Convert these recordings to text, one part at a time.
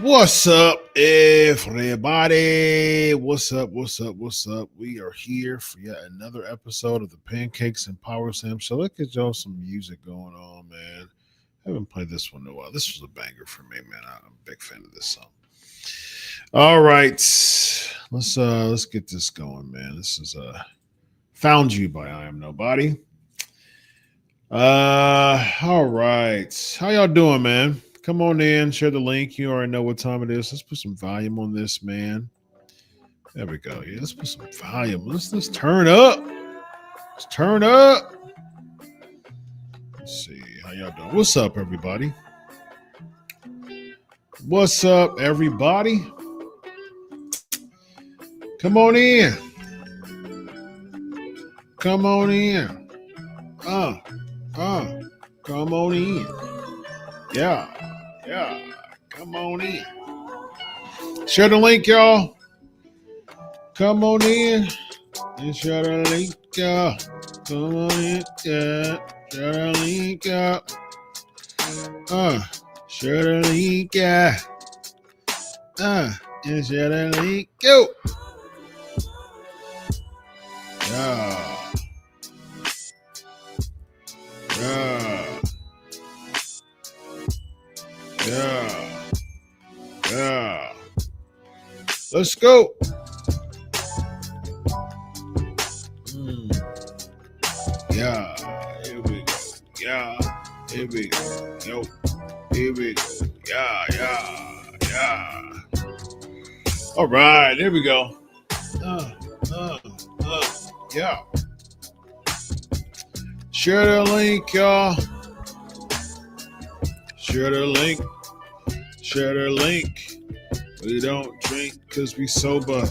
What's up, everybody? What's up? We are here for yet another episode of the Pancakes and Power Slam Show. Look at y'all, some music going on, man. I haven't played this one in a while. This was a banger for me, man. I'm a big fan of this song. All right, let's get this going, man. This is Found You by I Am Nobody. All right. How y'all doing, man? Come on in, share the link. You already know what time it is. Let's put some volume on this, man. There we go. Yeah, let's put some volume. Let's turn up. Let's turn up. Let's see how y'all doing. What's up, everybody? What's up, everybody? Come on in. Come on in. Come on in. Yeah, come on in. Share the link, y'all. Come on in and share the link, y'all. Come on in, yeah. Share the link up. Share the link, yeah. And share the link. Go. Yeah. Yeah. Yeah. Yeah. Let's go. Yeah. Here we go. Yeah. Here we go. Yo. Here we go. Yeah. Yeah. Yeah. All right. Here we go. Yeah. Share the link, y'all. Share the link. Share the link. We don't drink because we sober.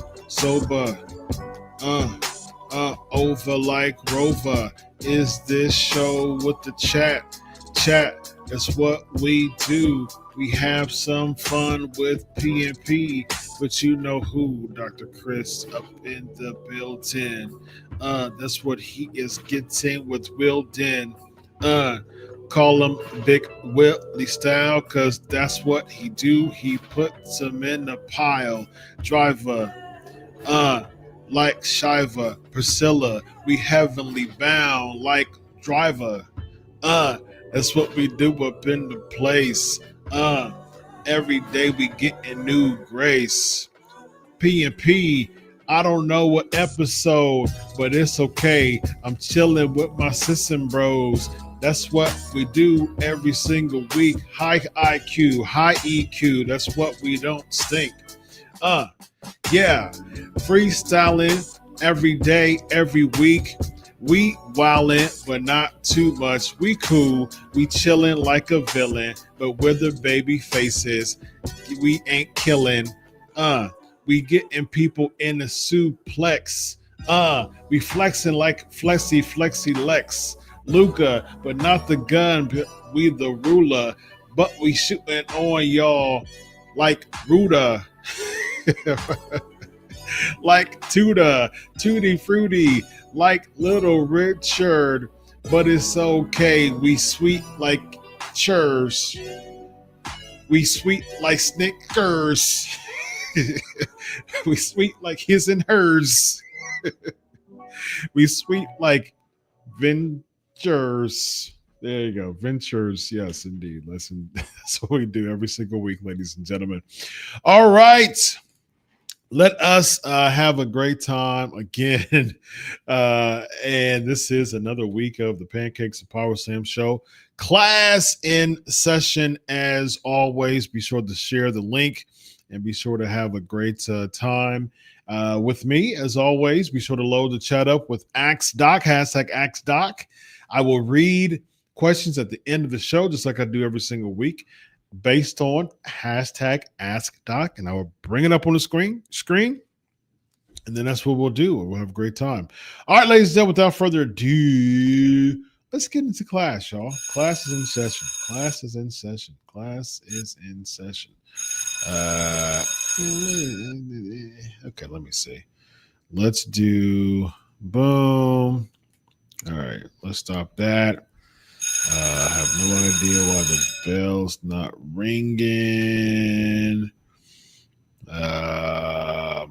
Over like Rover. Is this show with the chat? Chat, that's what we do. We have some fun with P&P, but you know who, Dr. Chris up in the building. That's what he is getting with Will Den. Call him Big Willie style, cause that's what he do. He puts them in the pile. Driver, like Shiva, Priscilla, we heavenly bound like Driver. That's what we do up in the place. Every day we get a new grace. P&P, I don't know what episode, but it's okay. I'm chilling with my sis and bros. That's what we do every single week. High IQ, high EQ. That's what we don't stink. Yeah, freestyling every day, every week. We wildin', but not too much. We cool, we chillin' like a villain, but with the baby faces, we ain't killing. We getting people in a suplex. We flexing like Flexi Lex. Luca, but not the gun, we the ruler. But we shooting on y'all like Ruda. Like Tutti Fruity, like Little Richard, but it's okay. We sweet like churs. We sweet like Snickers. We sweet like his and hers. We sweet like Ventures. There you go. Ventures. Yes, indeed. Listen, that's what we do every single week, ladies and gentlemen. All right. Let us have a great time again. And this is another week of the Pancakes and Power Sam show. Class in session as always. Be sure to share the link and be sure to have a great time with me. As always, be sure to load the chat up with AxeDoc, hashtag AxeDoc. I will read questions at the end of the show, just like I do every single week, based on hashtag AskDoc, and I will bring it up on the screen, and then that's what we'll do. We'll have a great time. All right, ladies and gentlemen, without further ado, let's get into class, y'all. Class is in session. Class is in session. Class is in session. Okay, let me see. Let's do boom. All right, let's stop that. I have no idea why the bell's not ringing. All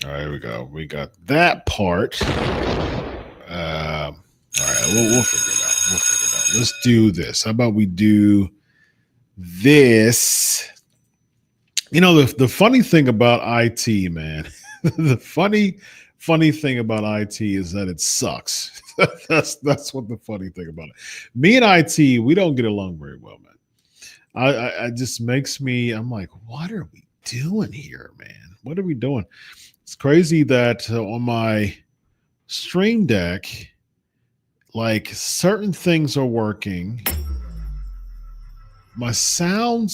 right, here we go. We got that part. All right, we'll figure it out. Let's do this. How about we do this? You know, the funny thing about IT, man, the funny thing about IT is that it sucks. That's what the funny thing about it. Me and IT, we don't get along very well, man. I just makes me, I'm like, what are we doing here, man? What are we doing? It's crazy that on my Stream Deck, like certain things are working. My sound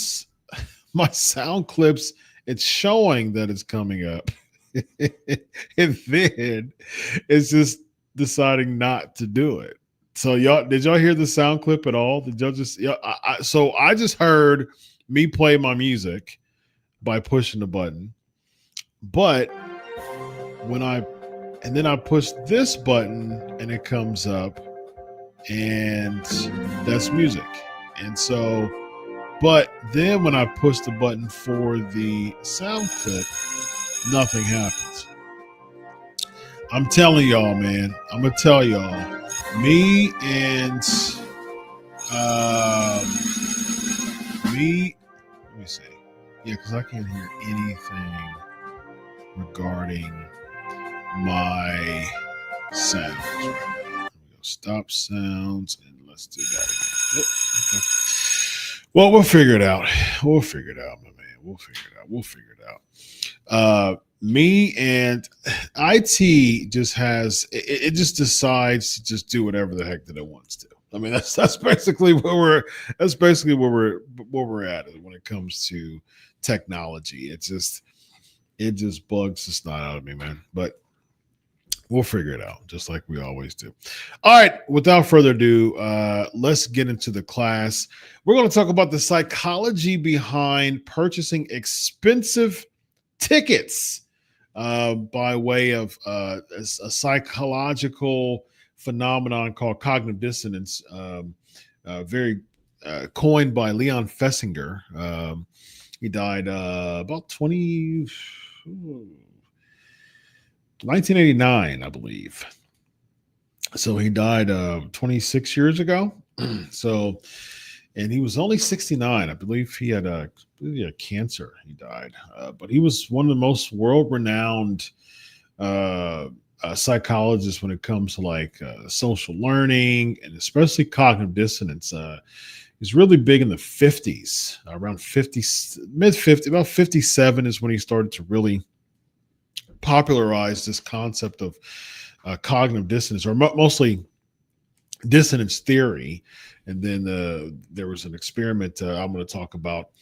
clips, it's showing that it's coming up. And then it's just deciding not to do it. So did y'all hear the sound clip at all? Did y'all just so I just heard me play my music by pushing the button. But then I push this button and it comes up and that's music. And so, but then when I push the button for the sound clip, nothing happens. I'm telling y'all, man. I'm gonna tell y'all. Me and me. Let me see. Yeah, because I can't hear anything regarding my sounds. Right? Let me go stop sounds and let's do that again. Yep. Okay. Well, we'll figure it out. We'll figure it out, my man. We'll figure it out. We'll figure it out. Me and IT just has it just decides to just do whatever the heck that it wants to. I mean, that's basically where we're at when it comes to technology. It just bugs the snot out of me, man. But we'll figure it out, just like we always do. All right, without further ado, let's get into the class. We're going to talk about the psychology behind purchasing expensive tickets by way of a psychological phenomenon called cognitive dissonance, very coined by Leon Festinger. He died about 1989, I believe. So he died 26 years ago. So, and he was only 69. I believe he had cancer. He died, but he was one of the most world-renowned psychologists when it comes to like social learning and especially cognitive dissonance. He's really big in the 50s, around 50, mid 50, about 57 is when he started to really popularize this concept of cognitive dissonance, or mostly dissonance theory. And then there was an experiment I'm going to talk about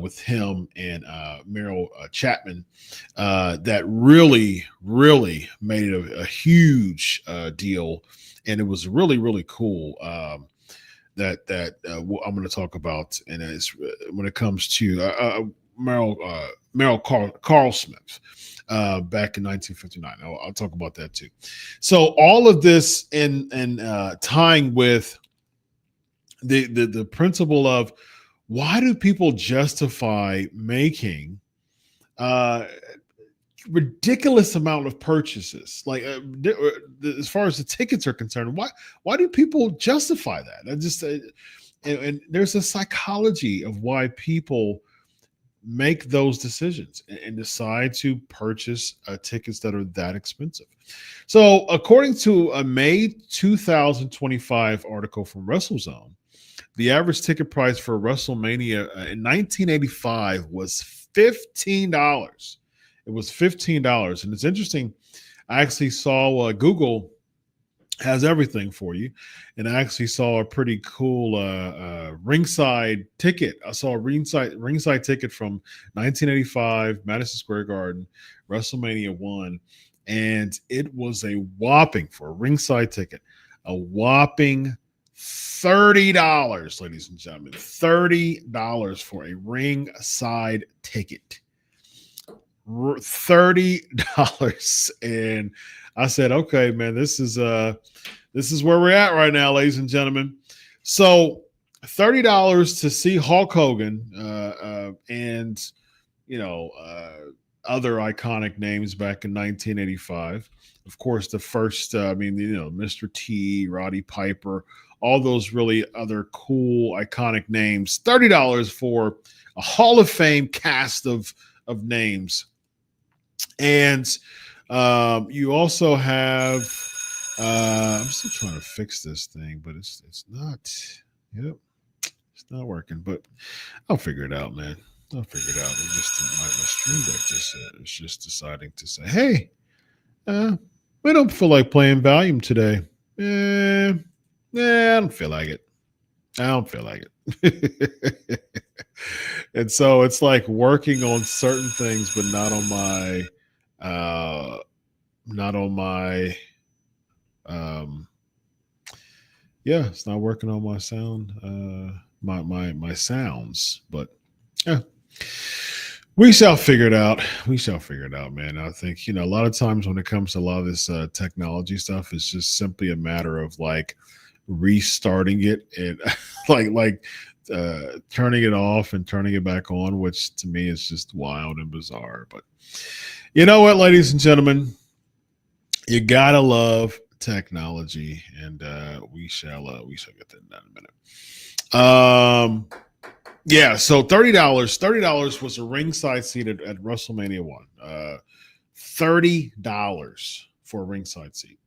with him and Meryl Chapman that really, really made it a huge deal. And it was really, really cool that I'm going to talk about. And it's when it comes to Meryl Carl Smith back in 1959. I'll talk about that too. So all of this in tying with the principle of why do people justify making ridiculous amount of purchases, like as far as the tickets are concerned? Why do people justify that? And there's a psychology of why people make those decisions and decide to purchase tickets that are that expensive. So according to a May 2025 article from WrestleZone, the average ticket price for WrestleMania in 1985 was $15. It was $15. And it's interesting. I actually saw Google has everything for you. And I actually saw a pretty cool ringside ticket. I saw a ringside ticket from 1985, Madison Square Garden, WrestleMania 1. And it was a whopping, for a ringside ticket, a whopping $30, ladies and gentlemen. $30 for a ringside ticket. $30. And I said, okay, man, this is where we're at right now, ladies and gentlemen. So $30 to see Hulk Hogan and other iconic names back in 1985. Of course, the first, Mr. T, Roddy Piper, all those really other cool, iconic names. $30 for a Hall of Fame cast of names. And you also have, I'm still trying to fix this thing, but it's not, it's not working, but I'll figure it out, man. I'll figure it out. It just, my stream deck it's just deciding to say, hey, we don't feel like playing Volume today. I don't feel like it. And so it's like working on certain things, but not on my it's not working on my sound, my sounds, but yeah, we shall figure it out. Man. I think, a lot of times when it comes to a lot of this technology stuff, it's just simply a matter of like restarting it and turning it off and turning it back on, which to me is just wild and bizarre. But you know what, ladies and gentlemen, you gotta love technology, and we shall get that in a minute. Yeah, so $30 was a ringside seat at WrestleMania 1. $30 for a ringside seat.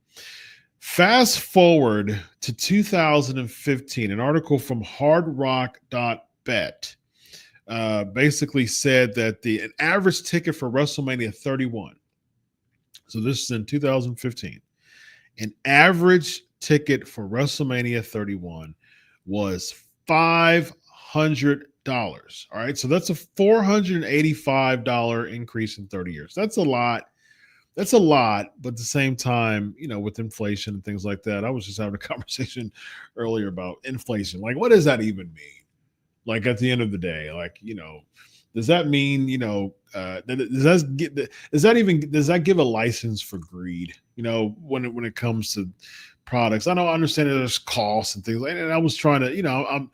Fast forward to 2015, an article from hardrock.bet basically said that an average ticket for WrestleMania 31, so this is in 2015, an average ticket for WrestleMania 31 was $500. All right, so that's a $485 increase in 30 years. That's a lot. But at the same time, with inflation and things like that, I was just having a conversation earlier about inflation. Like, what does that even mean? Like, at the end of the day, does that mean, does that give a license for greed? When it comes to products, I don't understand that there's costs and things like that. And I was trying to,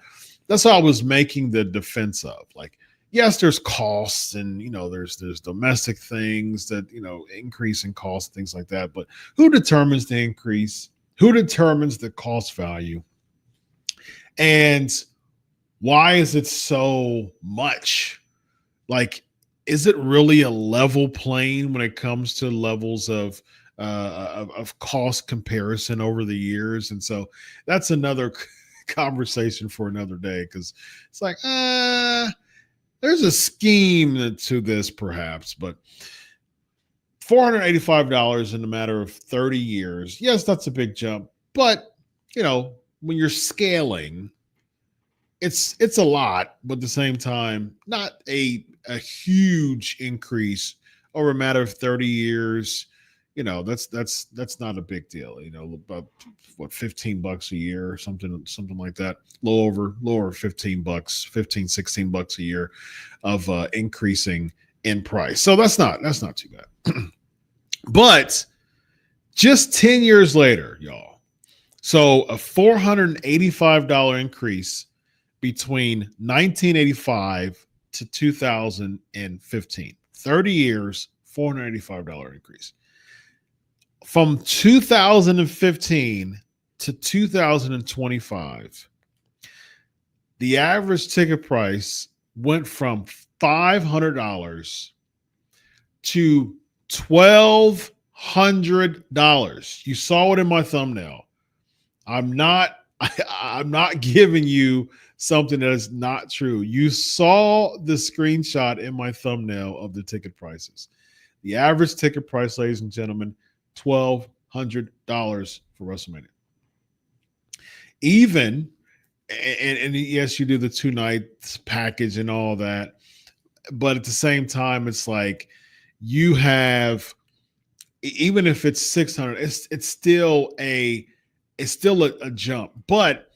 that's how I was making the defense of, like, yes, there's costs and, there's domestic things that, increase in cost, things like that. But who determines the increase? Who determines the cost value? And why is it so much? Like, is it really a level plane when it comes to levels of cost comparison over the years? And so that's another conversation for another day, because it's like, there's a scheme to this perhaps, but $485 in a matter of 30 years. Yes, that's a big jump, but when you're scaling, it's a lot, but at the same time, not a huge increase over a matter of 30 years. That's not a big deal. About what, $15 a year or something like that. Lower $15, $16 a year of increasing in price. So that's not too bad. But just 10 years later, y'all. So a $485 increase between 1985 to 2015. 30 years, $485 increase. From 2015 to 2025, the average ticket price went from $500 to $1,200. You saw it in my thumbnail. I'm not giving you something that is not true. You saw the screenshot in my thumbnail of the ticket prices. The average ticket price, ladies and gentlemen, $1,200 for WrestleMania. Even, and yes, you do the 2 nights package and all that, but at the same time, it's like you have, even if it's $600, it's still a jump. But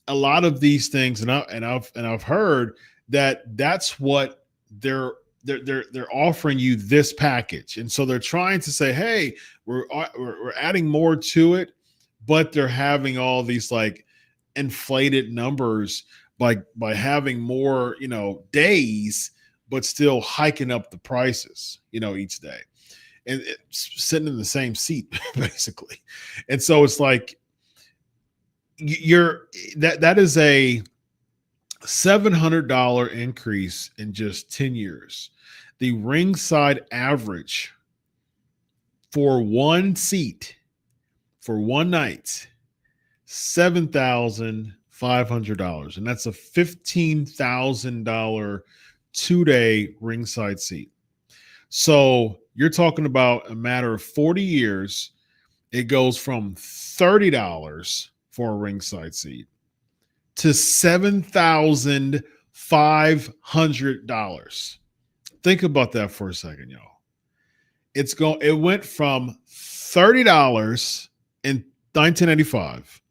a lot of these things, and I've heard that's what they're offering you, this package. And so they're trying to say, hey, we're adding more to it, but they're having all these like inflated numbers by having more, days, but still hiking up the prices, each day, and it's sitting in the same seat basically. And so it's like that is a $700 increase in just 10 years. The ringside average for one seat for one night, $7,500. And that's a $15,000 2-day ringside seat. So you're talking about a matter of 40 years. It goes from $30 for a ringside seat to $7,500. Think about that for a second, y'all. It went from $30 in 1985.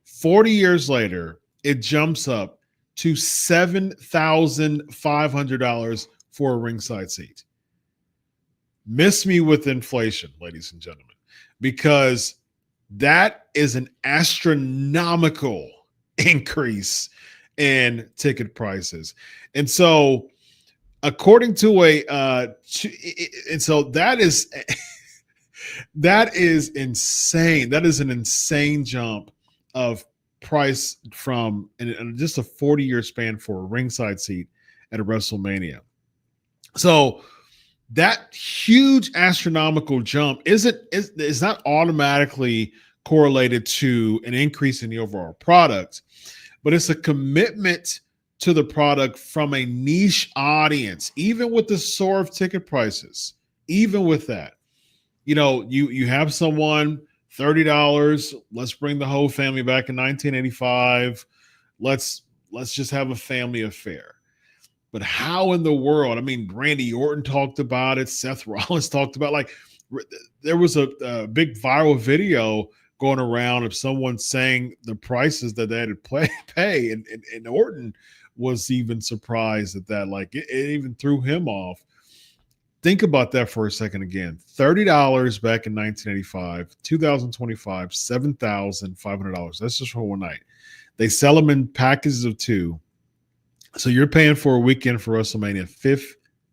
40 years later, it jumps up to $7,500 for a ringside seat. Miss me with inflation, ladies and gentlemen, because That is an astronomical increase in ticket prices. And so, according to and so that is insane. That is an insane jump of price from in just a 40-year span for a ringside seat at a WrestleMania. So that huge astronomical jump is not automatically correlated to an increase in the overall product, but it's a commitment to the product from a niche audience, even with the soar of ticket prices. Even with that, you have someone $30. Let's bring the whole family back in 1985. Let's just have a family affair. But how in the world? I mean, Randy Orton talked about it. Seth Rollins talked about there was a big viral video going around of someone saying the prices that they had to pay, and Orton was even surprised at that. Like it even threw him off. Think about that for a second again. $30 back in 1985, 2025, $7,500. That's just for one night. They sell them in packages of two. So you're paying for a weekend for WrestleMania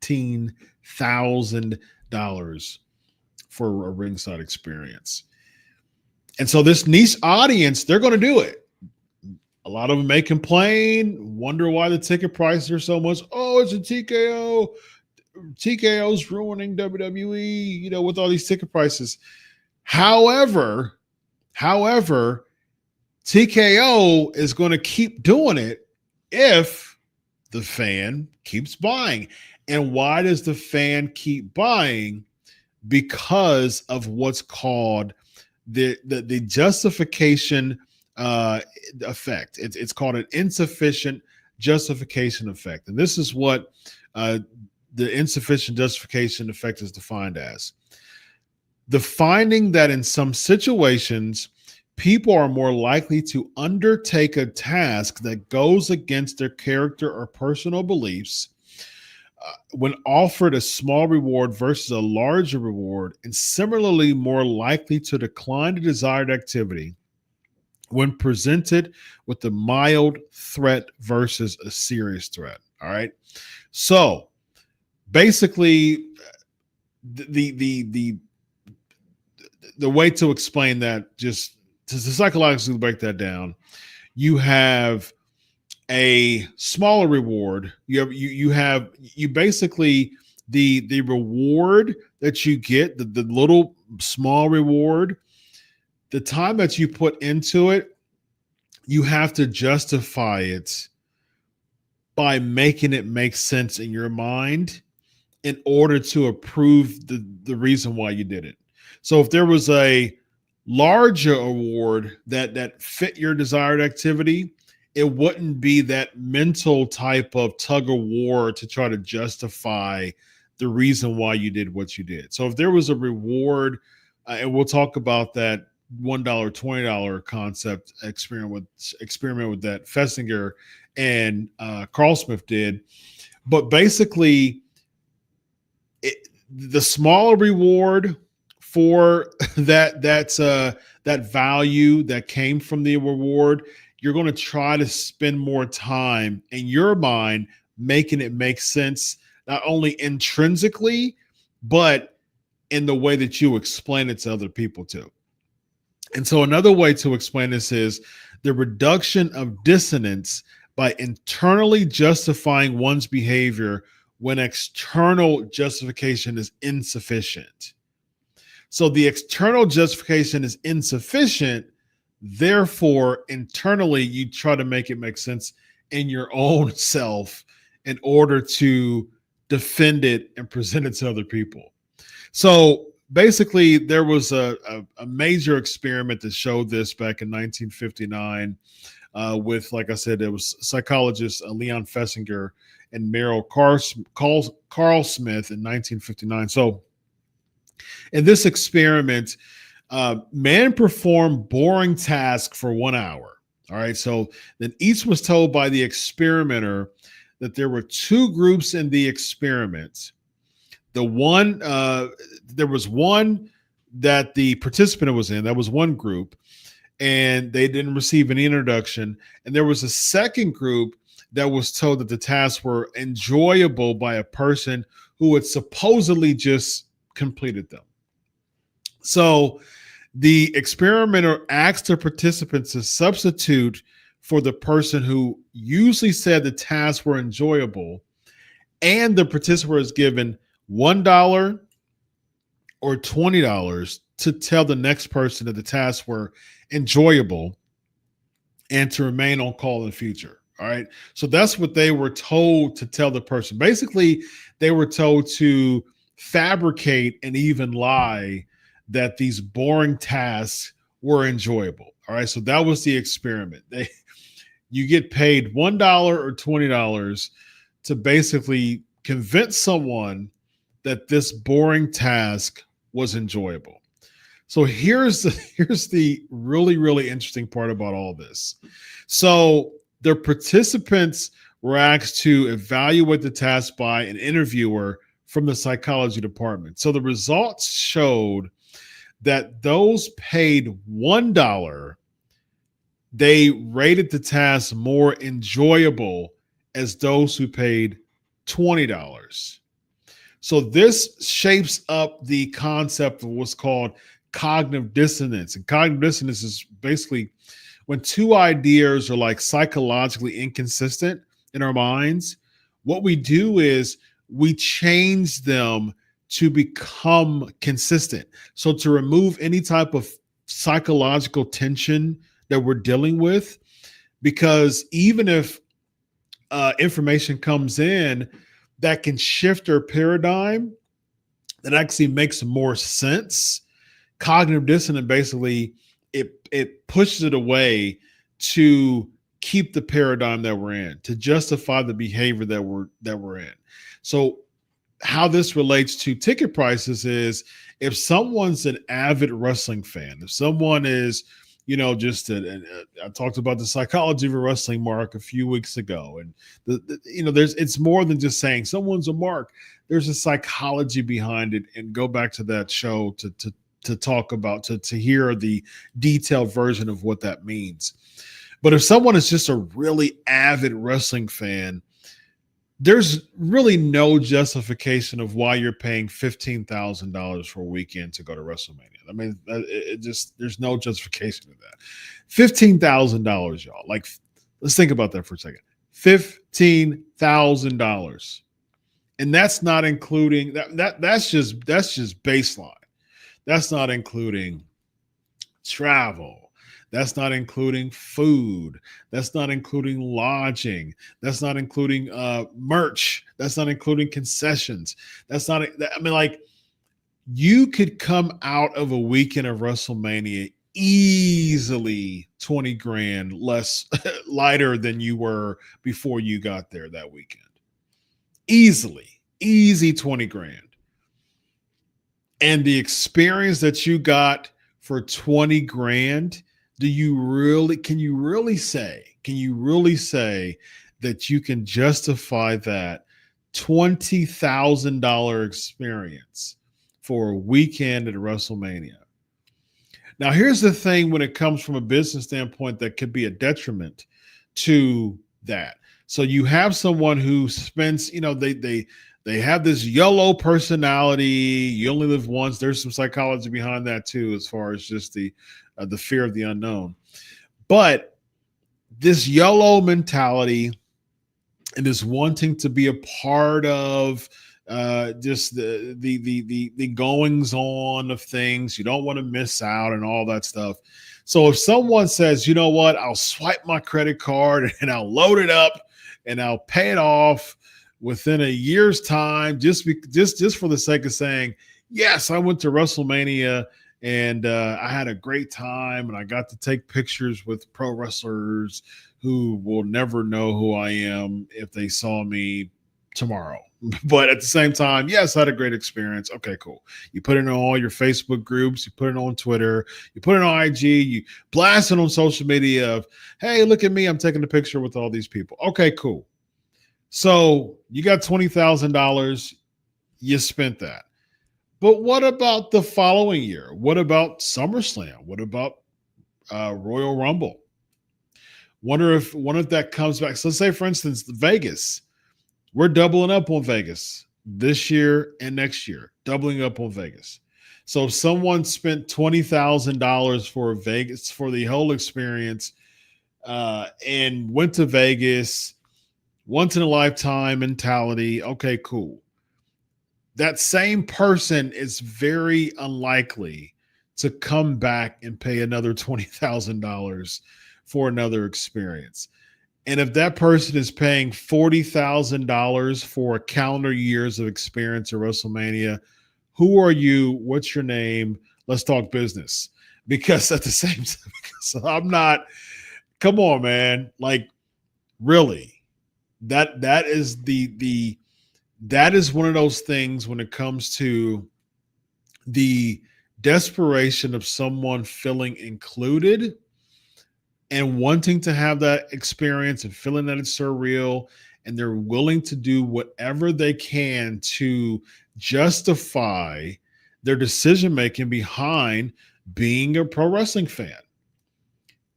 $15,000 for a ringside experience. And so this niche audience, they're going to do it. A lot of them may complain, wonder why the ticket prices are so much. Oh, it's a TKO. TKO's ruining WWE, with all these ticket prices. However, TKO is going to keep doing it if the fan keeps buying. And why does the fan keep buying? Because of what's called the justification effect. It's called an insufficient justification effect. And this is what the insufficient justification effect is defined as: the finding that in some situations, people are more likely to undertake a task that goes against their character or personal beliefs when offered a small reward versus a larger reward, and similarly more likely to decline the desired activity when presented with a mild threat versus a serious threat. All right. So basically, the way to explain that, just to psychologically break that down, you have a smaller reward. You basically the reward that you get, the little small reward, the time that you put into it, you have to justify it by making it make sense in your mind in order to approve the reason why you did it. So if there was a larger award that fit your desired activity, it wouldn't be that mental type of tug of war to try to justify the reason why you did what you did. So if there was a reward, and we'll talk about that $1, $20 concept experiment with that Fessinger and Carl Smith did, but basically the smaller reward for that value that came from the reward, you're going to try to spend more time in your mind making it make sense, not only intrinsically, but in the way that you explain it to other people too. And so another way to explain this is the reduction of dissonance by internally justifying one's behavior when external justification is insufficient. So the external justification is insufficient. Therefore, internally, you try to make it make sense in your own self in order to defend it and present it to other people. So basically, there was a major experiment that showed this back in 1959 with, like I said, there was psychologists Leon Fessinger and Merrill Carl Smith in 1959. So in this experiment, man performed boring tasks for 1 hour. All right. So then each was told by the experimenter that there were two groups in the experiment. There was one that the participant was in. That was one group, and they didn't receive any introduction. And there was a second group that was told that the tasks were enjoyable by a person who had supposedly just completed them. So the experimenter asked the participants to substitute for the person who usually said the tasks were enjoyable, and the participant was given $1 or $20 to tell the next person that the tasks were enjoyable and to remain on call in the future. All right. So that's what they were told to tell the person. Basically, they were told to fabricate and even lie that these boring tasks were enjoyable. All right. So that was the experiment. You get paid $1 or $20 to basically convince someone that this boring task was enjoyable. So here's the really, really interesting part about all this. So the participants were asked to evaluate the task by an interviewer from the psychology department. So the results showed that those paid $1, they rated the task more enjoyable as those who paid $20. So this shapes up the concept of what's called cognitive dissonance. And cognitive dissonance is basically when two ideas are like psychologically inconsistent in our minds. What we do is we change them to become consistent. So to remove any type of psychological tension that we're dealing with, because even if information comes in that can shift our paradigm, that actually makes more sense, cognitive dissonance basically it pushes it away to keep the paradigm that we're in, to justify the behavior that we're in. So how this relates to ticket prices is if someone's an avid wrestling fan, if someone is, I talked about the psychology of a wrestling mark a few weeks ago, and it's more than just saying someone's a mark. There's a psychology behind it, and go back to that show to talk about, to hear the detailed version of what that means. But if someone is just a really avid wrestling fan, there's really no justification of why you're paying $15,000 for a weekend to go to WrestleMania. I mean, there's no justification of that. $15,000, y'all. Like, let's think about that for a second. $15,000, and that's not including that's just baseline. That's not including travel. That's not including food. That's not including lodging. That's not including merch. That's not including concessions. You could come out of a weekend of WrestleMania easily 20 grand less lighter than you were before you got there that weekend. Easy 20 grand. And the experience that you got for 20 grand, can you really say that you can justify that $20,000 experience for a weekend at WrestleMania? Now, here's the thing when it comes from a business standpoint that could be a detriment to that. So you have someone who spends, they have this YOLO personality. You only live once. There's some psychology behind that too, as far as just the fear of the unknown. But this YOLO mentality and this wanting to be a part of just the goings on of things, you don't want to miss out and all that stuff. So if someone says, you know what, I'll swipe my credit card and I'll load it up and I'll pay it off within a year's time, just for the sake of saying, yes, I went to WrestleMania and I had a great time and I got to take pictures with pro wrestlers who will never know who I am if they saw me tomorrow. But at the same time, yes, I had a great experience. Okay, cool. You put it in all your Facebook groups, you put it on Twitter, you put it on IG, you blast it on social media of, hey, look at me, I'm taking a picture with all these people. Okay, cool. So you got $20,000, you spent that. But what about the following year? What about SummerSlam? What about Royal Rumble? Wonder if that comes back. So let's say, for instance, Vegas. We're doubling up on Vegas this year and next year, doubling up on Vegas. So if someone spent $20,000 for Vegas for the whole experience and went to Vegas, once in a lifetime mentality, okay, cool. That same person is very unlikely to come back and pay another $20,000 for another experience. And if that person is paying $40,000 for a calendar years of experience at WrestleMania, who are you? What's your name? Let's talk business. Because at the same time, so I'm not. Come on, man. Like, really, that is that is one of those things when it comes to the desperation of someone feeling included and wanting to have that experience and feeling that it's surreal, and they're willing to do whatever they can to justify their decision making behind being a pro wrestling fan.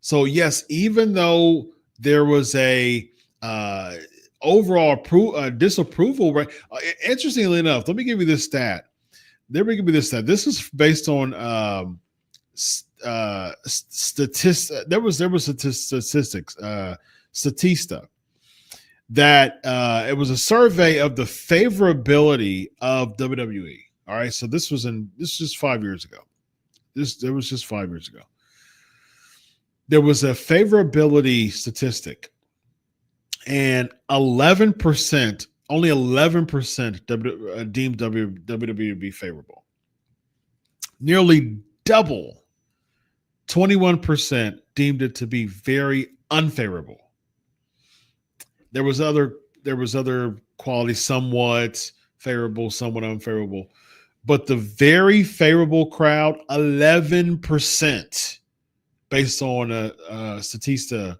So yes, even though there was a overall disapproval rate, interestingly enough, let me give you this stat. This is based on statistics. There was statistics, Statista, that it was a survey of the favorability of WWE. All right, so this was just 5 years ago. There was just 5 years ago. There was a favorability statistic, and 11%, only 11% deemed WWE to be favorable. Nearly double, 21% deemed it to be very unfavorable. There was other qualities, somewhat favorable, somewhat unfavorable, but the very favorable crowd, 11%, based on a Statista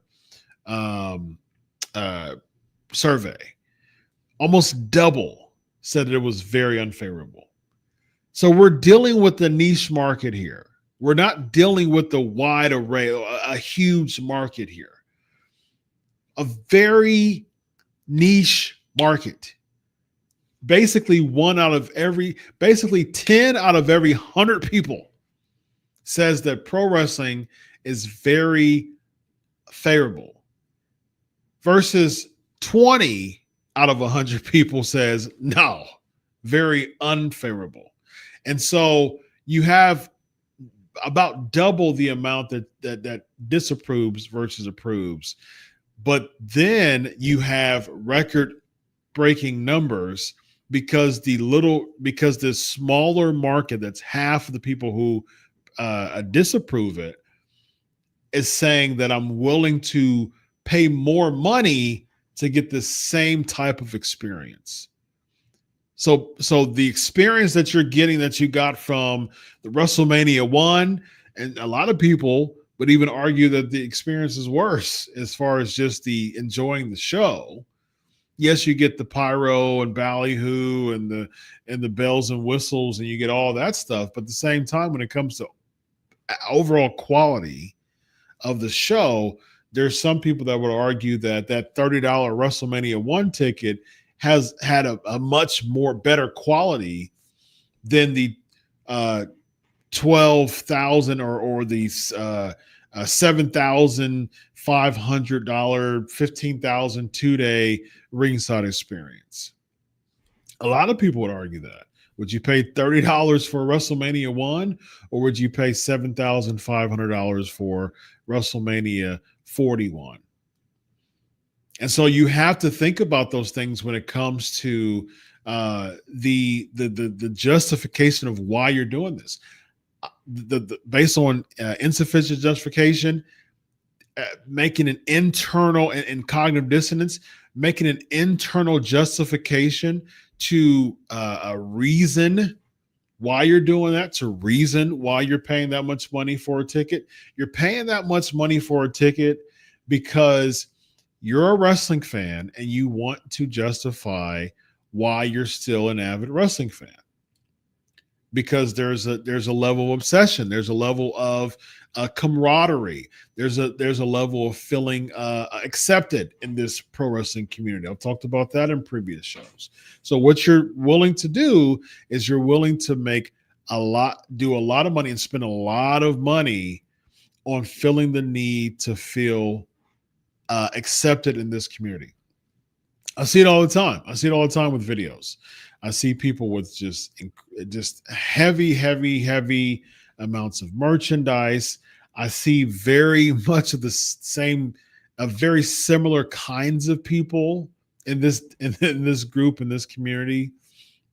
survey, almost double said that it was very unfavorable. So we're dealing with the niche market here. We're not dealing with the wide array, a huge market here. A very niche market. Basically 10 out of every 100 people says that pro wrestling is very favorable, versus 20 out of 100 people says no, very unfavorable. And so you have about double the amount that disapproves versus approves. But then you have record breaking numbers because the smaller market, that's half of the people who disapprove it, is saying that I'm willing to pay more money to get the same type of experience. So the experience that you're getting, that you got from the WrestleMania 1, and a lot of people would even argue that the experience is worse as far as just the enjoying the show. Yes, you get the pyro and ballyhoo and the bells and whistles, and you get all that stuff. But at the same time, when it comes to overall quality of the show, there's some people that would argue that $30 WrestleMania 1 ticket has had a much more better quality than the $12,000 or the $7,500, $15,000 2-day ringside experience. A lot of people would argue that. Would you pay $30 for WrestleMania 1, or would you pay $7,500 for WrestleMania 41? And so you have to think about those things when it comes to the justification of why you're doing this. Based on insufficient justification, making an internal and cognitive dissonance, making an internal justification to a reason why you're doing that, to reason why you're paying that much money for a ticket. You're paying that much money for a ticket because you're a wrestling fan and you want to justify why you're still an avid wrestling fan. because there's a level of obsession, there's a level of camaraderie, there's a level of feeling accepted in this pro wrestling community. I've talked about that in previous shows. So what you're willing to do is you're willing to do a lot of money and spend a lot of money on feeling the need to feel accepted in this community. I see it all the time. I see it all the time with videos. I see people with just heavy amounts of merchandise. I see very much of the same, very similar kinds of people in this group, in this community,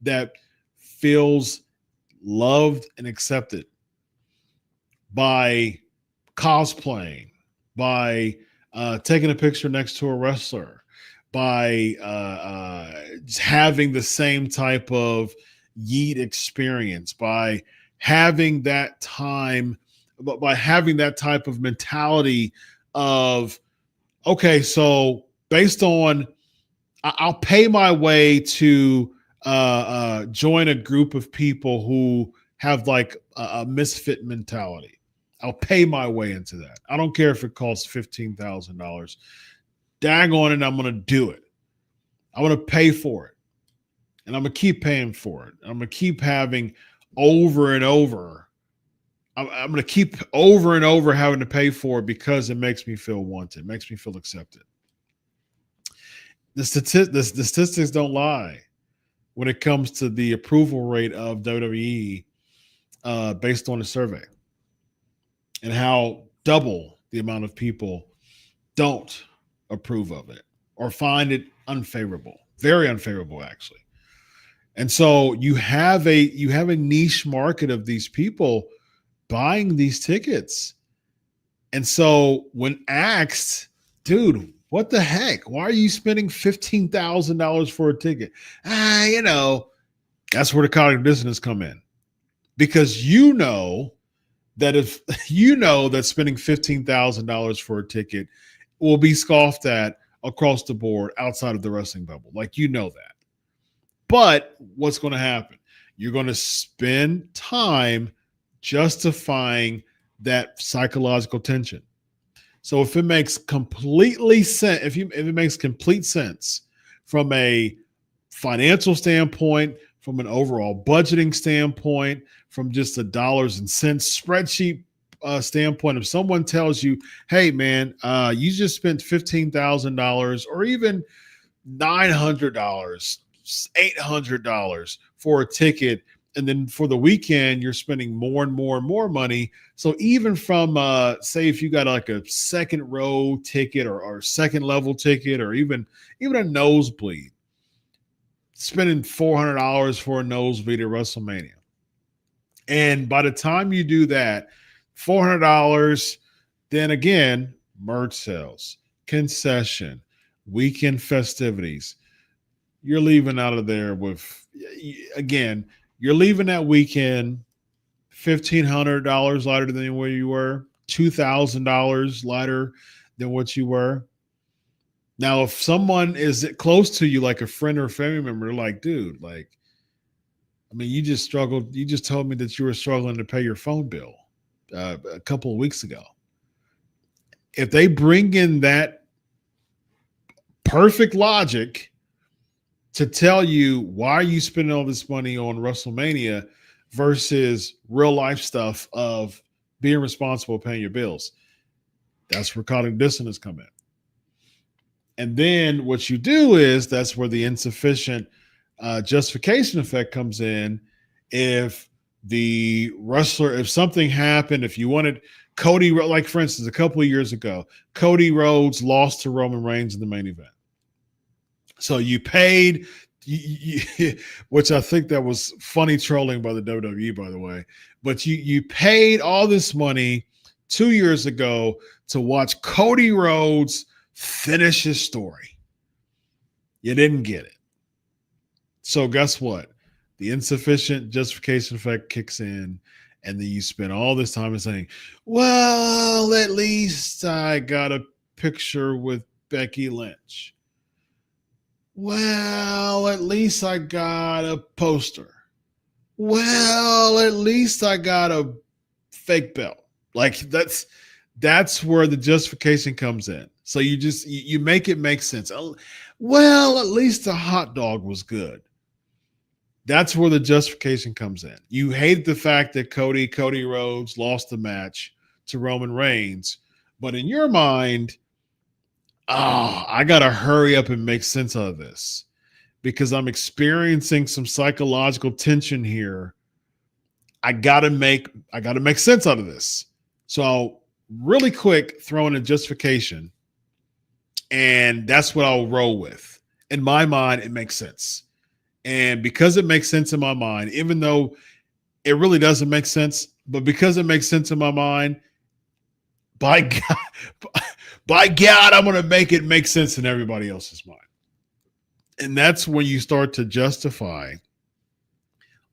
that feels loved and accepted by cosplaying, by taking a picture next to a wrestler, by having the same type of yeet experience, by having that time, by having that type of mentality of, okay, so based on, I'll pay my way to join a group of people who have like a misfit mentality. I'll pay my way into that. I don't care if it costs $15,000. Dag on it, I'm going to do it. I'm going to pay for it. And I'm going to keep paying for it. I'm going to keep having over and over. I'm going to keep over and over having to pay for it because it makes me feel wanted, makes me feel accepted. The statistics don't lie when it comes to the approval rate of WWE based on a survey, and how double the amount of people don't approve of it or find it unfavorable, very unfavorable actually. And so you have a niche market of these people buying these tickets. And so when asked, dude, what the heck? Why are you spending $15,000 for a ticket? That's where the cognitive dissonance come in. Because you know that spending $15,000 for a ticket will be scoffed at across the board outside of the wrestling bubble. Like, you know that. But what's going to happen? You're going to spend time justifying that psychological tension. So if it makes completely sense, if it makes complete sense from a financial standpoint, from an overall budgeting standpoint, from just a dollars and cents spreadsheet standpoint, if someone tells you, hey man, you just spent $15,000 or even $900, $800 for a ticket, and then for the weekend you're spending more and more and more money. So even from say if you got like a second row ticket or second level ticket or even a nosebleed, spending $400 for a nosebleed at WrestleMania. And by the time you do that, $400, then again, merch sales, concession, weekend festivities, you're leaving out of there with, again, you're leaving that weekend $1,500 lighter than where you were, $2,000 lighter than what you were. Now, if someone is close to you, like a friend or a family member, like, dude, like, I mean, you just struggled. You just told me that you were struggling to pay your phone bill a couple of weeks ago. If they bring in that perfect logic to tell you why are you spending all this money on WrestleMania versus real life stuff of being responsible, paying your bills, that's where cognitive dissonance come in. And then what you do is that's where the insufficient justification effect comes in. If the wrestler, if something happened, if you wanted Cody, like for instance, a couple of years ago, Cody Rhodes lost to Roman Reigns in the main event. So you paid, which I think that was funny trolling by the WWE, by the way, but you paid all this money 2 years ago to watch Cody Rhodes finish his story. You didn't get it. So guess what? The insufficient justification effect kicks in, and then you spend all this time saying, well, at least I got a picture with Becky Lynch. Well, at least I got a poster. Well, at least I got a fake belt. Like that's where the justification comes in. So you make it make sense. Well, at least the hot dog was good. That's where the justification comes in. You hate the fact that Cody Rhodes lost the match to Roman Reigns, but in your mind, I got to hurry up and make sense of this because I'm experiencing some psychological tension here. I got to make sense out of this. So I'll really quick throw in a justification, and that's what I'll roll with. In my mind, it makes sense. And because it makes sense in my mind, even though it really doesn't make sense, but because it makes sense in my mind, by God, I'm going to make it make sense in everybody else's mind. And that's when you start to justify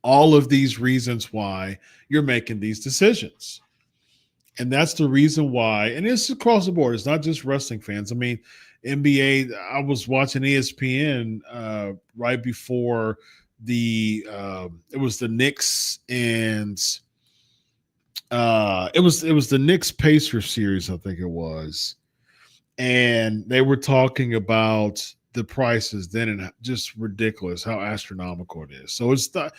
all of these reasons why you're making these decisions. And that's the reason why, and it's across the board. It's not just wrestling fans. I mean, NBA, I was watching ESPN right before it was the Knicks and it was the Knicks Pacers series, I think it was. And they were talking about the prices then and just ridiculous how astronomical it is. So it's not,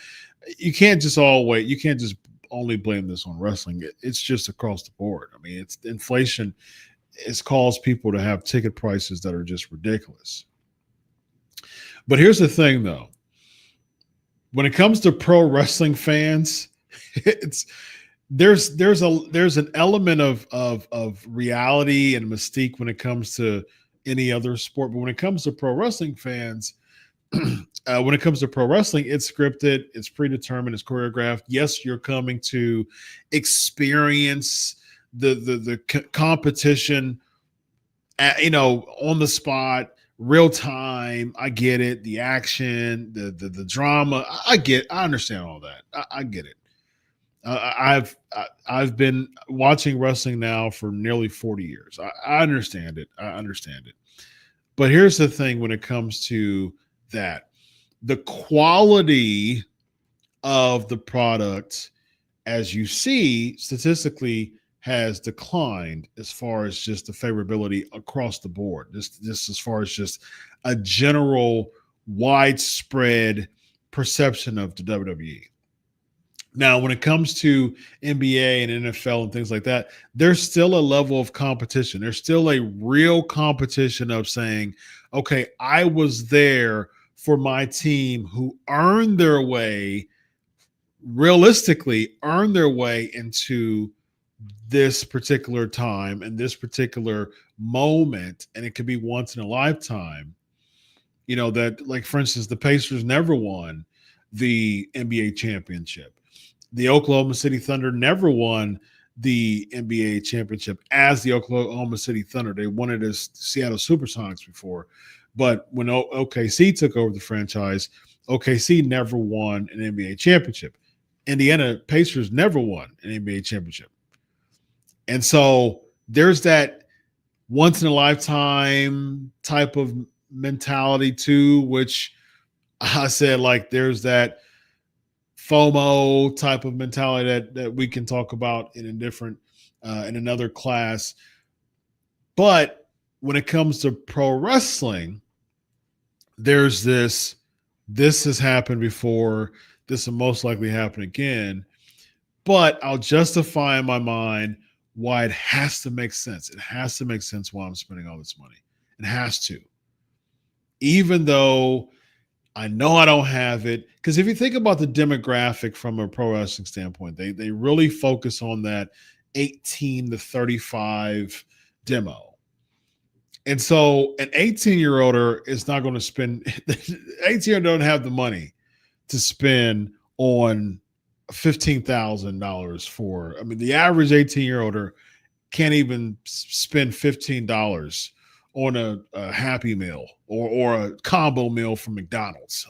you can't just only blame this on wrestling. It's just across the board. I mean, it's inflation has caused people to have ticket prices that are just ridiculous. But here's the thing, though. When it comes to pro wrestling fans, there's an element of reality and mystique when it comes to any other sport. But when it comes to pro wrestling fans, when it comes to pro wrestling, it's scripted, it's predetermined, it's choreographed. Yes, you're coming to experience the competition, on the spot, real time. I get it. The action, the drama. I understand all that. I get it. I've been watching wrestling now for nearly 40 years. I understand it. But here's the thing: when it comes to that, the quality of the product, as you see statistically, has declined as far as just the favorability across the board. This as far as just a general widespread perception of the WWE. Now, when it comes to NBA and NFL and things like that, there's still a level of competition. There's still a real competition of saying, okay, I was there for my team who realistically earned their way into this particular time and this particular moment. And it could be once in a lifetime, that, like, for instance, the Pacers never won the NBA championship. The Oklahoma City Thunder never won the NBA championship as the Oklahoma City Thunder. They won it as Seattle Supersonics before. But when OKC took over the franchise, OKC never won an NBA championship. Indiana Pacers never won an NBA championship. And so there's that once in a lifetime type of mentality too, which I said, like, there's that FOMO type of mentality that we can talk about in another class. But when it comes to pro wrestling, there's this has happened before, this will most likely happen again, but I'll justify in my mind why it has to make sense. It has to make sense why I'm spending all this money. It has to. Even though I know I don't have it, because if you think about the demographic from a pro wrestling standpoint, they really focus on that 18 to 35 demo. And so an 18-year-older is not going to spend, 18-year-old don't have the money to spend on $15,000 for, the average 18-year-older can't even spend $15 on a Happy Meal or a combo meal from McDonald's.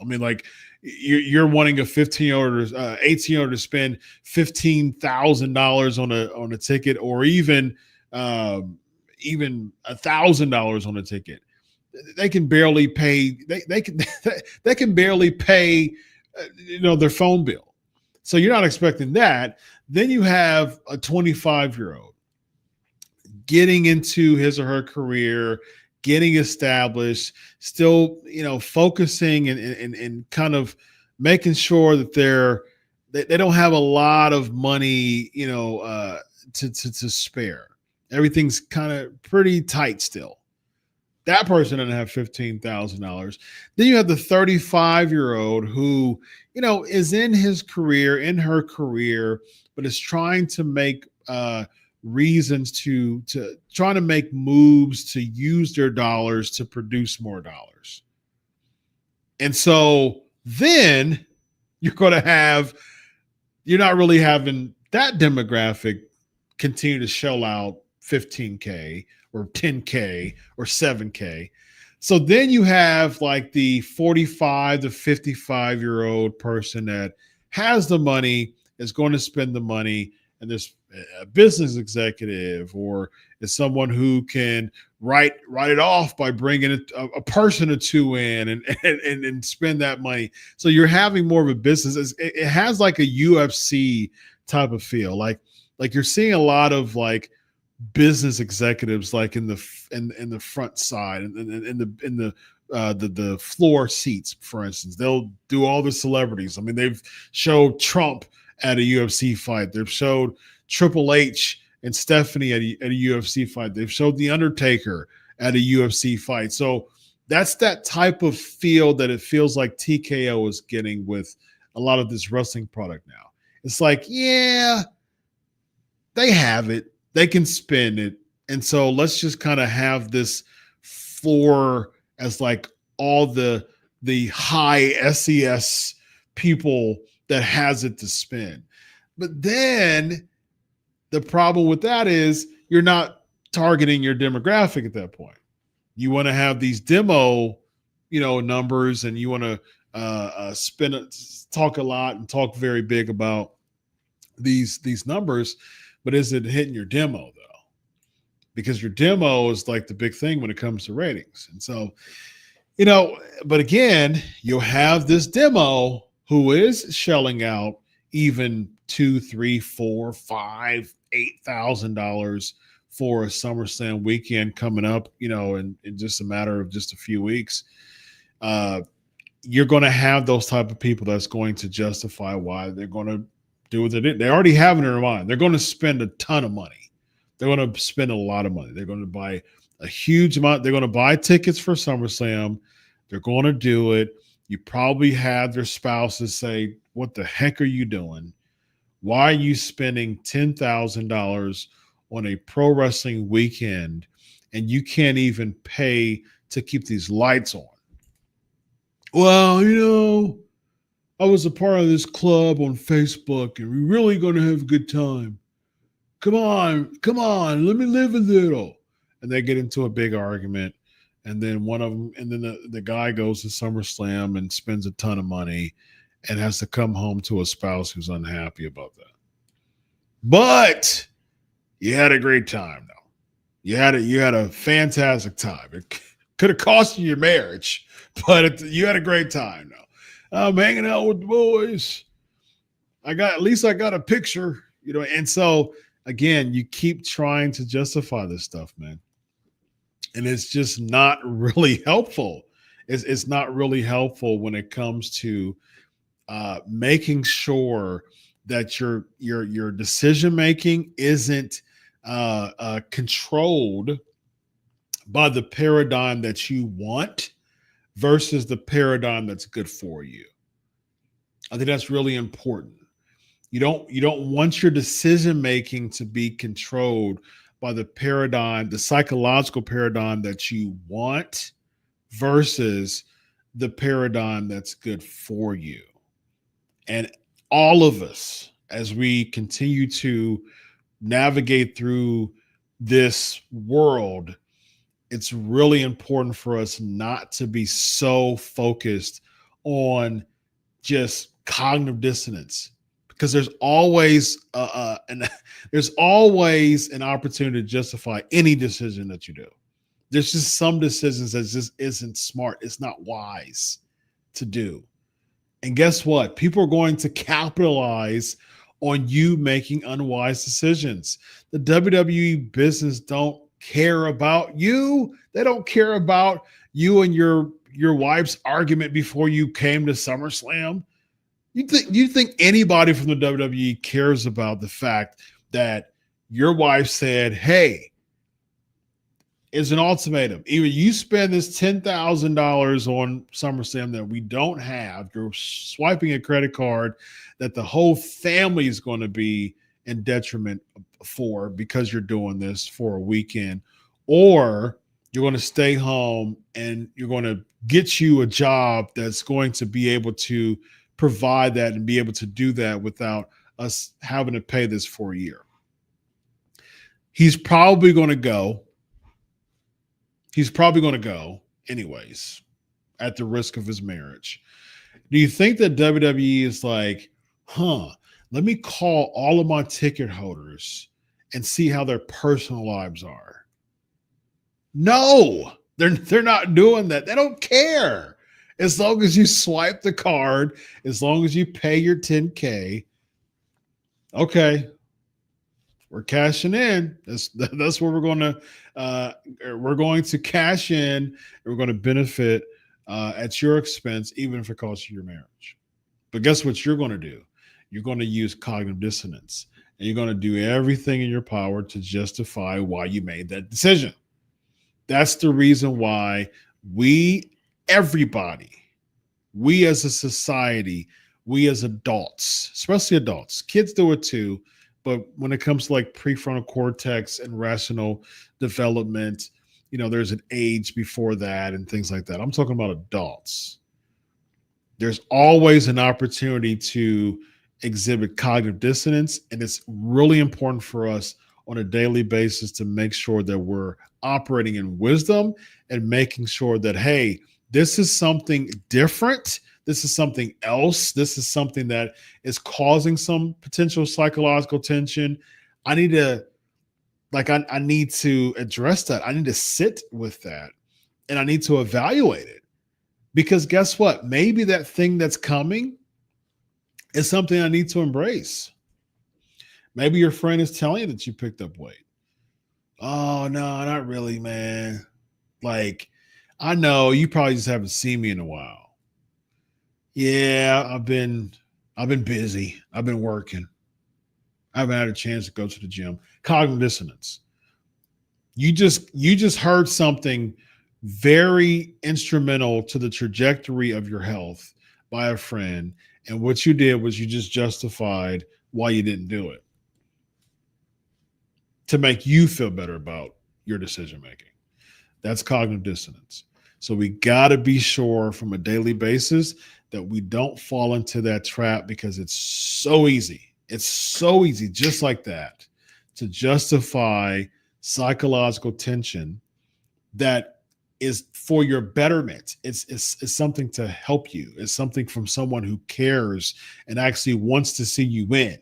You're wanting a 18-year-old to spend $15,000 on a ticket, or even $1,000 on a ticket. They can barely pay. They can barely pay, their phone bill. So you're not expecting that. Then you have a 25-year-old getting into his or her career, getting established, still, focusing and kind of making sure that they don't have a lot of money, to spare. Everything's kind of pretty tight still. That person doesn't have $15,000. Then you have the 35-year-old who, is in his career, in her career, but is trying to make reasons to trying to make moves to use their dollars to produce more dollars. And so then you're not really having that demographic continue to shell out $15K or $10K or $7K. So then you have like the 45 to 55-year-old person that has the money, is going to spend the money, and there's a business executive or is someone who can write it off by bringing a person or two in and spend that money. So you're having more of a business. It has like a UFC type of feel, like you're seeing a lot of like business executives like in the front side and in the floor seats, for instance. They'll do all the celebrities. I mean, they've showed Trump at a UFC fight. They've showed Triple H and Stephanie at a UFC fight. They've showed The Undertaker at a UFC fight. So that's that type of feel that it feels like TKO is getting with a lot of this wrestling product now. It's like, yeah, they have it. They can spend it. And so let's just kind of have this for as like all the high SES people that has it to spend. But then the problem with that is you're not targeting your demographic at that point. You want to have these demo, numbers, and you want to talk a lot and talk very big about these numbers, but is it hitting your demo though? Because your demo is like the big thing when it comes to ratings. And so, but again, you'll have this demo who is shelling out even $2,000, $3,000, $4,000, $5,000, $8,000 for a SummerSlam weekend coming up, in just a matter of just a few weeks. You're going to have those type of people that's going to justify why they're going to do what they did. They already have it in their mind. They're going to spend a ton of money. They're going to spend a lot of money. They're going to buy a huge amount. They're going to buy tickets for SummerSlam. They're going to do it. You probably had their spouses say, "What the heck are you doing? Why are you spending $10,000 on a pro wrestling weekend and you can't even pay to keep these lights on?" Well, I was a part of this club on Facebook and we're really going to have a good time. Come on, let me live a little. And they get into a big argument. And then the guy goes to SummerSlam and spends a ton of money and has to come home to a spouse who's unhappy about that. But you had a great time, though. You had a fantastic time. It could have cost you your marriage, but you had a great time, though. I'm hanging out with the boys. At least I got a picture, And so again, you keep trying to justify this stuff, man. And it's just not really helpful. It's not really helpful when it comes to making sure that your decision making isn't controlled by the paradigm that you want versus the paradigm that's good for you. I think that's really important. You don't want your decision making to be controlled by the paradigm, the psychological paradigm that you want versus the paradigm that's good for you. And all of us, as we continue to navigate through this world, it's really important for us not to be so focused on just cognitive dissonance, because there's always an opportunity to justify any decision that you do. There's just some decisions that just isn't smart. It's not wise to do. And guess what? People are going to capitalize on you making unwise decisions. The WWE business don't care about you. They don't care about you and your wife's argument before you came to SummerSlam. You think anybody from the WWE cares about the fact that your wife said, "Hey, it's an ultimatum. Either you spend this $10,000 on SummerSlam that we don't have, you're swiping a credit card that the whole family is going to be in detriment for because you're doing this for a weekend, or you're going to stay home and you're going to get you a job that's going to be able to provide that and be able to do that without us having to pay this for a year." He's probably going to go. He's probably going to go anyways at the risk of his marriage. Do you think that WWE is like, let me call all of my ticket holders and see how their personal lives are? No, they're not doing that. They don't care. As long as you swipe the card, as long as you pay your $10K, okay, we're cashing in. That's where we're going to cash in. And we're going to benefit at your expense, even if it costs you your marriage. But guess what you're going to do? You're going to use cognitive dissonance, and you're going to do everything in your power to justify why you made that decision. That's the reason why everybody, we as a society, we as adults, especially adults, kids do it too. But when it comes to like prefrontal cortex and rational development, there's an age before that and things like that. I'm talking about adults. There's always an opportunity to exhibit cognitive dissonance. And it's really important for us on a daily basis to make sure that we're operating in wisdom and making sure that, hey, this is something different. This is something else. This is something that is causing some potential psychological tension. I need to address that. I need to sit with that and I need to evaluate it, because guess what? Maybe that thing that's coming is something I need to embrace. Maybe your friend is telling you that you picked up weight. Oh, no, not really, man. Like, I know you probably just haven't seen me in a while. Yeah, I've been busy. I've been working. I haven't had a chance to go to the gym. Cognitive dissonance. You just heard something very instrumental to the trajectory of your health by a friend, and what you did was you just justified why you didn't do it to make you feel better about your decision making. That's cognitive dissonance. So we got to be sure from a daily basis that we don't fall into that trap, because it's so easy. It's so easy, just like that, to justify psychological tension that is for your betterment. It's something to help you. It's something from someone who cares and actually wants to see you win.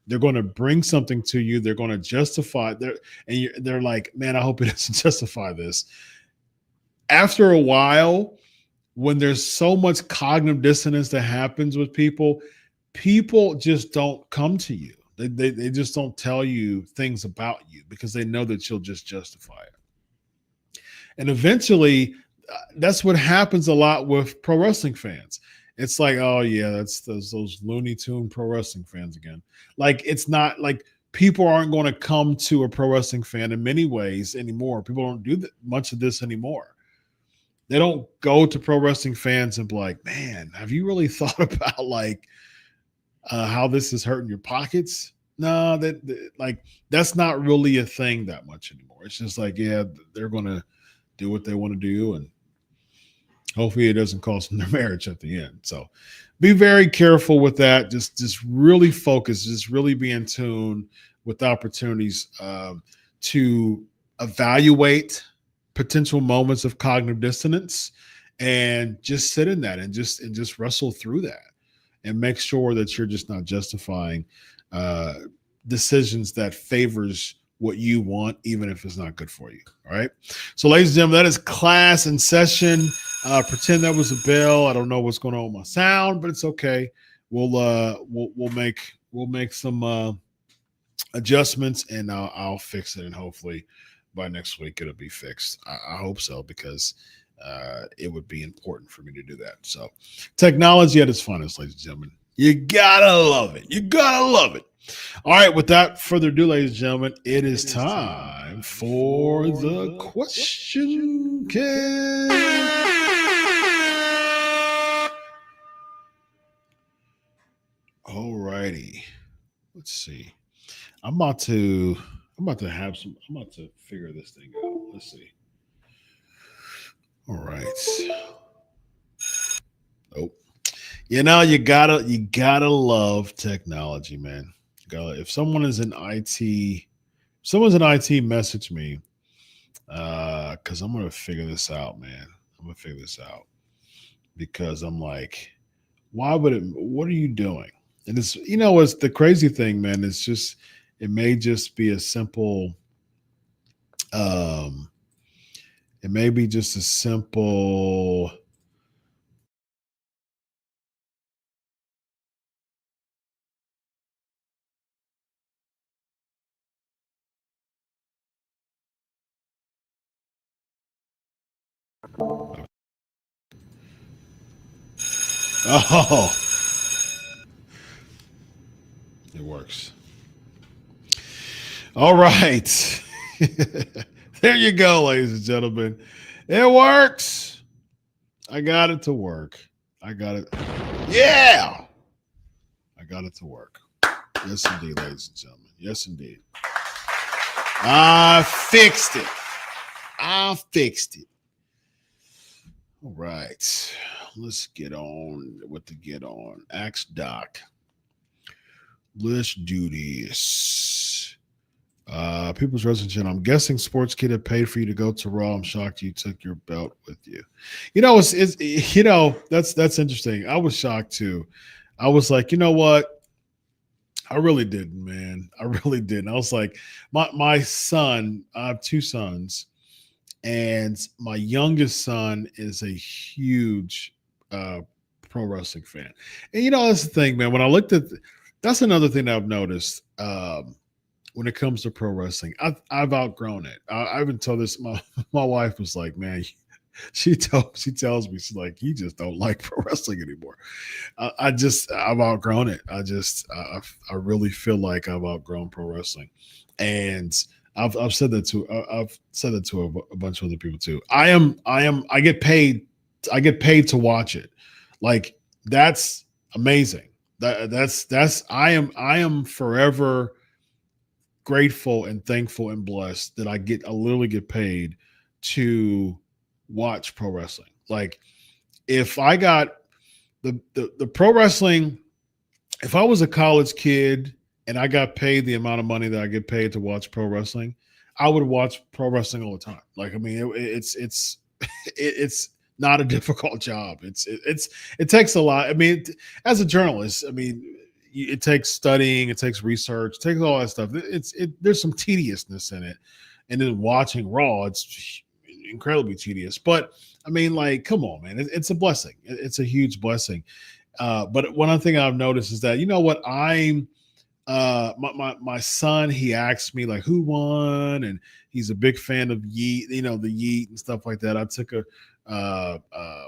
They're going to bring something to you. They're going to justify they're like, man, I hope it doesn't justify this. After a while, when there's so much cognitive dissonance that happens with people just don't come to you. They just don't tell you things about you because they know that you'll just justify it. And eventually, that's what happens a lot with pro wrestling fans. It's like, oh yeah, that's those Looney Tune pro wrestling fans again. Like, it's not like people aren't going to come to a pro wrestling fan in many ways anymore. People don't do much of this anymore. They don't go to pro wrestling fans and be like, man, have you really thought about like how this is hurting your pockets? No, that's not really a thing that much anymore. It's just like, yeah, they're going to do what they want to do, and hopefully it doesn't cost them their marriage at the end. So be very careful with that. Just really focus, just really be in tune with opportunities to evaluate potential moments of cognitive dissonance, and just sit in that and just wrestle through that and make sure that you're just not justifying decisions that favors what you want, even if it's not good for you. All right. So, ladies and gentlemen, that is class in session. Pretend that was a bell. I don't know what's going on with my sound, but it's okay. We'll make some adjustments, and I'll fix it, and hopefully by next week it'll be fixed. I hope so, because it would be important for me to do that. So, technology at its finest, ladies and gentlemen. You gotta love it. You gotta love it. All right, without further ado, ladies and gentlemen, it is time for the question can. All righty. Let's see. I'm about to figure this thing out. Let's see. All right. Oh, you gotta love technology, man. If someone is in IT, someone's in IT, message me, because I'm gonna figure this out, man. I'm gonna figure this out, because I'm like, why would it? What are you doing? And it's, it's the crazy thing, man. It's just, it may just be a simple, um, it may be just a simple. Oh, it works. All right. There you go, ladies and gentlemen. It works. I got it to work. I got it. Yeah. I got it to work. Yes, indeed, ladies and gentlemen. Yes, indeed. I fixed it. I fixed it. All right. Let's get on with the get on. Axe Doc. Let's do this. People's Resident. I'm guessing Sports Kid had paid for you to go to Raw. I'm shocked you took your belt with you. That's interesting. I was shocked too. I was like, you know what? I really didn't, man. I really didn't. I was like, my son. I have two sons, and my youngest son is a huge pro wrestling fan. And that's the thing, man. When I looked at, that's another thing that I've noticed. When it comes to pro wrestling, I've outgrown it. I've been told this. My wife was like, man, she tells me, she's like, you just don't like pro wrestling anymore. I've outgrown it. I really feel like I've outgrown pro wrestling, and I've said that to a bunch of other people too. I get paid to watch it. Like, that's amazing. That's I am forever grateful and thankful and blessed that I literally get paid to watch pro wrestling. Like, if I got the pro wrestling, if I was a college kid and I got paid the amount of money that I get paid to watch pro wrestling, I would watch pro wrestling all the time. Like, I mean, it's not a difficult job. It takes a lot. I mean, as a journalist, I mean, it takes studying, it takes research, it takes all that stuff. There's some tediousness in it, and then watching Raw, it's incredibly tedious. But I mean, like, come on, man, it's a blessing. It's a huge blessing. But one other thing I've noticed is that, you know what, my son, he asked me like who won, and he's a big fan of Yeet, the Yeet and stuff like that. Uh, uh,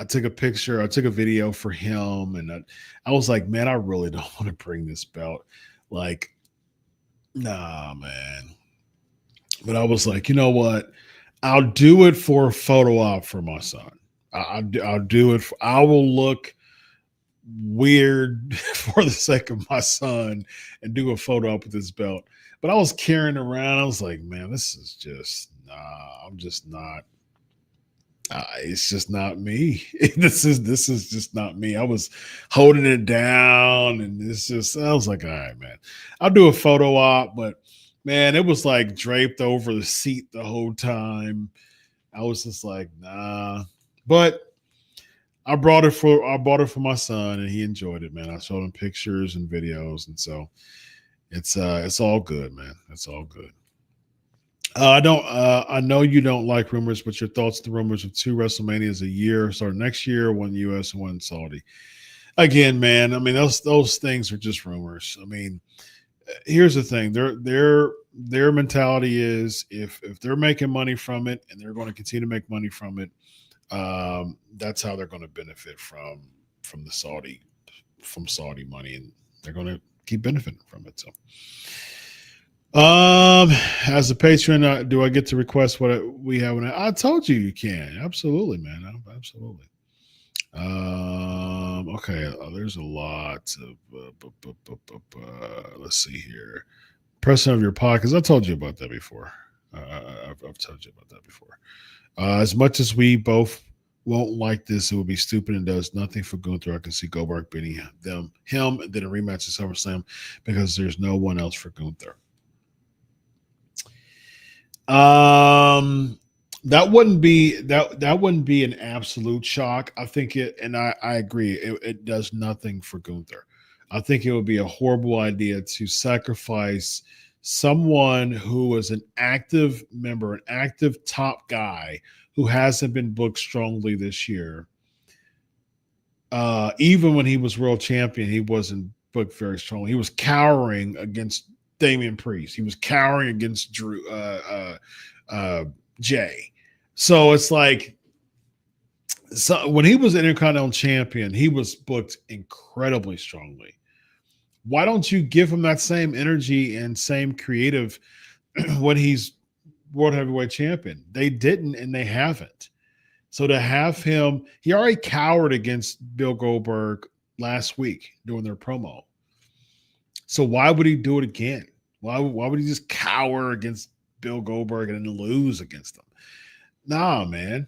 I took a picture, I took a video for him, and I was like, man, I really don't want to bring this belt. Like, nah, man. But I was like, you know what? I'll do it for a photo op for my son. I'll do it. I will look weird for the sake of my son and do a photo op with this belt. But I was carrying around. I was like, man, this is just, nah, I'm just not. It's just not me. This is just not me. I was holding it down, and I was like, all right, man, I'll do a photo op, but man, it was like draped over the seat the whole time. I was just like, nah. But I bought it for my son, and he enjoyed it, man. I showed him pictures and videos, and so it's all good, man. It's all good. I don't. I know you don't like rumors, but your thoughts on the rumors of two WrestleManias a year, starting next year, one U.S. and one Saudi. Again, man. I mean, those things are just rumors. I mean, here's the thing: their mentality is if they're making money from it, and they're going to continue to make money from it, that's how they're going to benefit from the Saudi money, and they're going to keep benefiting from it. So. As a patron, do I get to request what we have? I told you can. Absolutely, man. Absolutely. Okay. There's a lot of. Let's see here. President of your podcast. I told you about that before. I've told you about that before. As much as we both won't like this, it would be stupid and does nothing for Gunther. I can see Goldberg beating him, and then a rematch at SummerSlam because there's no one else for Gunther. That wouldn't be an absolute shock. I think I agree. It does nothing for Gunther. I think it would be a horrible idea to sacrifice someone who is an active member, an active top guy who hasn't been booked strongly this year. Even when he was world champion, he wasn't booked very strongly. He was cowering against Damian Priest. He was cowering against Drew Jay. So it's like, so when he was Intercontinental Champion, he was booked incredibly strongly. Why don't you give him that same energy and same creative when he's World Heavyweight Champion? They didn't, and they haven't. So to have him, he already cowered against Bill Goldberg last week during their promo. So why would he do it again? Why would he just cower against Bill Goldberg and then lose against him? Nah, man.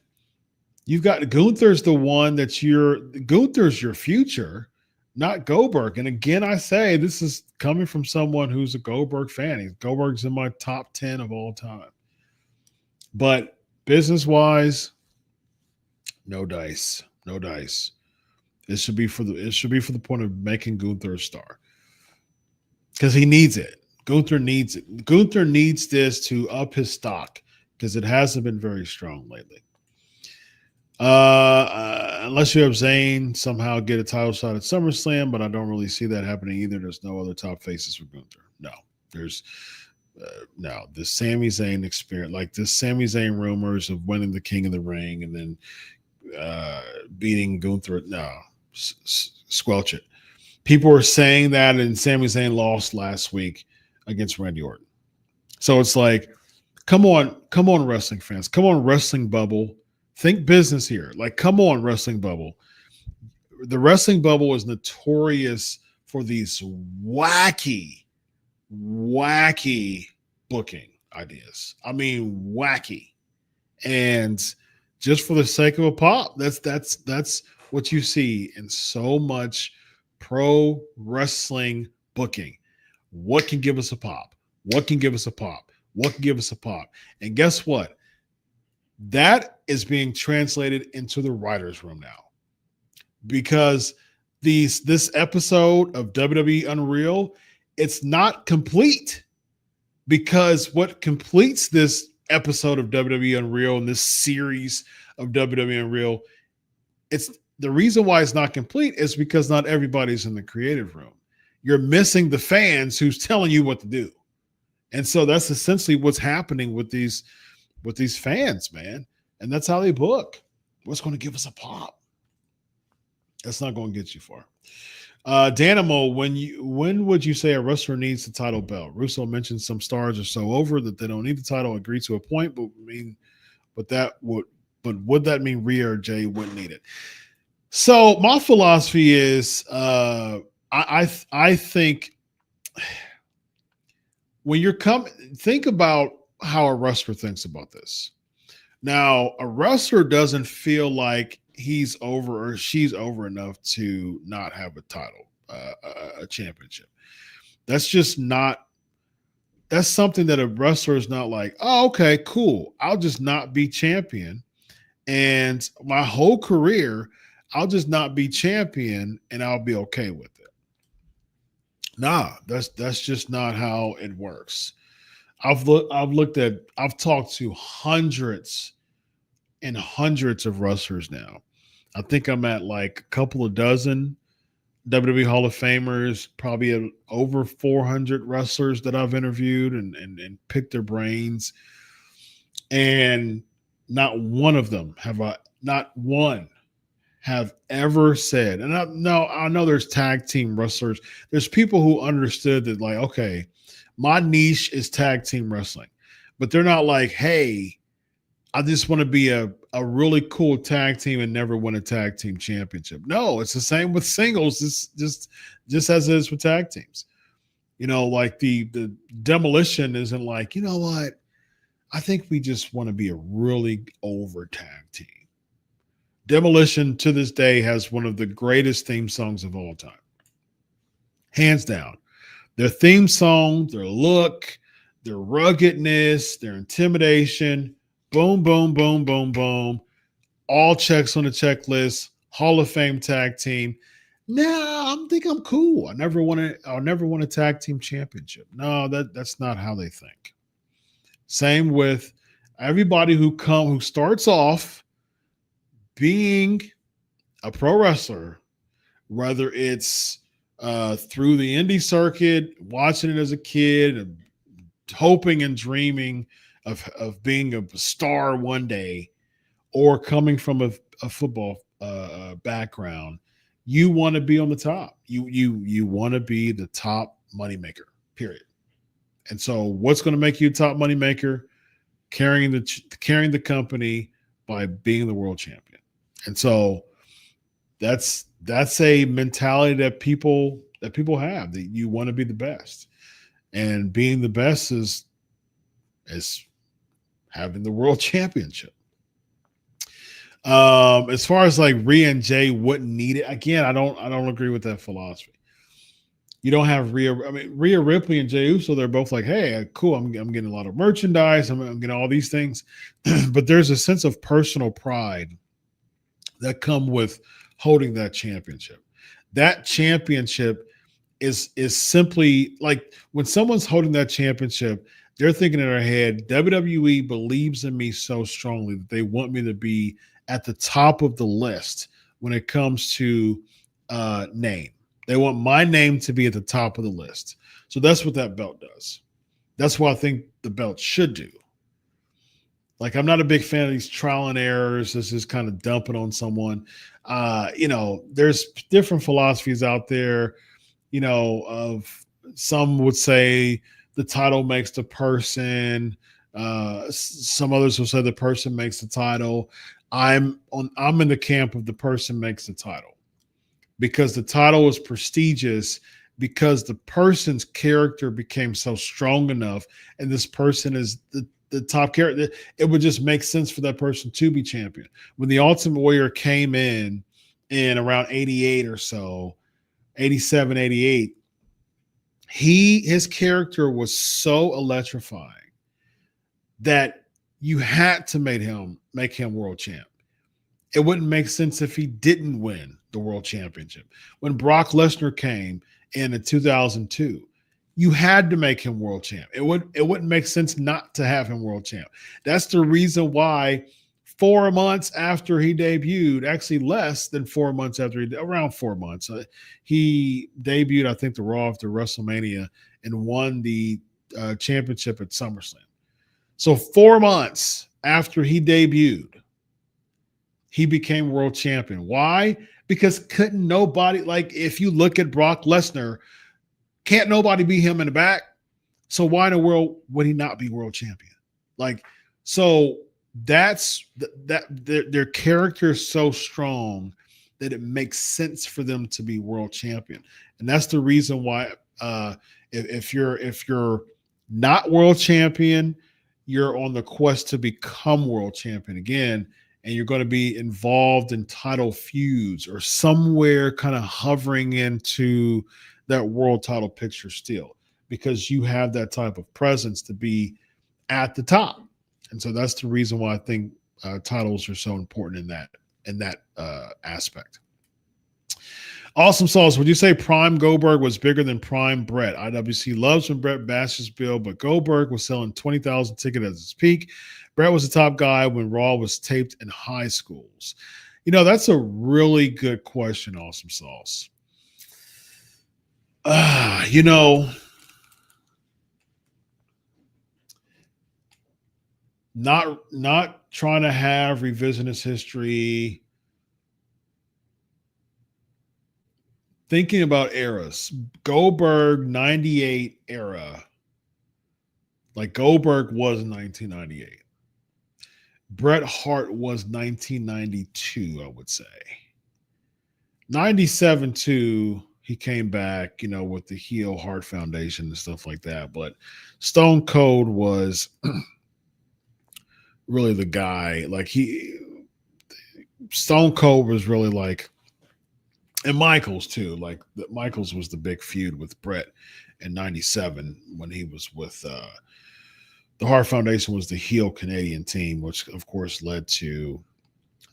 You've got Gunther's the one Gunther's your future, not Goldberg. And again, I say this is coming from someone who's a Goldberg fan. Goldberg's in my top 10 of all time. But business-wise, no dice. No dice. It should be for the point of making Gunther a star. Because he needs it. Gunther needs it. Gunther needs this to up his stock because it hasn't been very strong lately. Unless you have Zayn somehow get a title shot at SummerSlam, but I don't really see that happening either. There's no other top faces for Gunther. No, there's no the Sami Zayn experience, like this Sami Zayn rumors of winning the King of the Ring and then beating Gunther. No, squelch it. People were saying that, and Sami Zayn lost last week against Randy Orton. So it's like, come on, wrestling fans. Come on, wrestling bubble. Think business here. Like, come on, wrestling bubble. The wrestling bubble is notorious for these wacky booking ideas. I mean, wacky. And just for the sake of a pop, that's what you see in so much pro wrestling booking. What can give us a pop? What can give us a pop? What can give us a pop? And guess what? That is being translated into the writer's room now. Because this episode of WWE Unreal, it's not complete. Because what completes this episode of WWE Unreal and this series of WWE Unreal, it's the reason why it's not complete is because not everybody's in the creative room. You're missing the fans who's telling you what to do. And so that's essentially what's happening with these fans, man. And that's how they book. What's going to give us a pop? That's not going to get you far. Danimo, when would you say a wrestler needs the title belt? Russo mentioned some stars are so over that they don't need the title. Agree to a point, but would that mean Rhea or Jay wouldn't need it? So my philosophy is, I think when you're think about how a wrestler thinks about this. Now, a wrestler doesn't feel like he's over or she's over enough to not have a title, a championship. That's just not. That's something that a wrestler is not like, oh, okay, cool. I'll just not be champion. And my whole career, I'll just not be champion and I'll be okay with it. Nah, that's just not how it works. I've talked to hundreds and hundreds of wrestlers now. I think I'm at like a couple of dozen WWE Hall of Famers, probably over 400 wrestlers that I've interviewed and picked their brains. And not one of them not one have ever said, and I know there's tag team wrestlers. There's people who understood that, like, okay, my niche is tag team wrestling, but they're not like, hey, I just want to be a really cool tag team and never win a tag team championship. No, it's the same with singles. It's just as it is with tag teams. Like the demolition isn't like, you know what? I think we just want to be a really over tag team. Demolition to this day has one of the greatest theme songs of all time. Hands down. Their theme song, their look, their ruggedness, their intimidation, boom, boom, boom, boom, boom. All checks on the checklist. Hall of Fame tag team. Nah, I think I'm cool. I'll never won a tag team championship. No, that's not how they think. Same with everybody who starts off being a pro wrestler, whether it's through the indie circuit, watching it as a kid, and hoping and dreaming of being a star one day, or coming from a football background, you want to be on the top. You want to be the top moneymaker, period. And so what's going to make you a top moneymaker? Carrying the company by being the world champion. And so that's a mentality that people have, that you want to be the best. And being the best is having the world championship. As far as like Rhea and Jay wouldn't need it, again, I don't agree with that philosophy. You don't have Rhea. I mean, Rhea Ripley and Jey Uso, they're both like, hey, cool, I'm getting a lot of merchandise, I'm getting all these things. But there's a sense of personal pride that come with holding that championship. That championship is simply like, when someone's holding that championship, they're thinking in their head, WWE believes in me so strongly that they want me to be at the top of the list when it comes to name. They want my name to be at the top of the list. So that's what that belt does. That's what I think the belt should do. Like, I'm not a big fan of these trial and errors. This is kind of dumping on someone. There's different philosophies out there, of some would say the title makes the person. Some others will say the person makes the title. I'm in the camp of the person makes the title, because the title is prestigious, because the person's character became so strong enough, and this person is the top character. It would just make sense for that person to be champion. When the Ultimate Warrior came in around 88 or so, 87, 88, his character was so electrifying that you had to make him world champ. It wouldn't make sense if he didn't win the world championship. When Brock Lesnar came in 2002, you had to make him world champ. It wouldn't make sense not to have him world champ. That's the reason why 4 months after he debuted, actually less than 4 months after around 4 months, he debuted, I think, the Raw after WrestleMania, and won the championship at SummerSlam. So 4 months after he debuted, he became world champion. Why? Because couldn't nobody, like, if you look at Brock Lesnar, can't nobody beat him in the back. So why in the world would he not be world champion? Like, so that's their character is so strong that it makes sense for them to be world champion. And that's the reason why if you're not world champion, you're on the quest to become world champion again, and you're going to be involved in title feuds or somewhere kind of hovering into that world title picture still, because you have that type of presence to be at the top. And so that's the reason why I think titles are so important in that aspect. Awesome sauce. Would you say Prime Goldberg was bigger than Prime Brett? IWC loves when Brett bashes Bill, but Goldberg was selling 20,000 tickets at its peak. Brett was the top guy when Raw was taped in high schools. That's a really good question, Awesome Sauce. You know, not trying to have revisionist history. Thinking about eras, Goldberg 98 era, like Goldberg was 1998. Bret Hart was 1992, I would say. 97 too, he came back, with the heel Hart Foundation and stuff like that. But Stone Cold was really the guy. Stone Cold was really like, and Michaels too. Like Michaels was the big feud with Bret in '97 when he was with the Hart Foundation was the heel Canadian team, which of course led to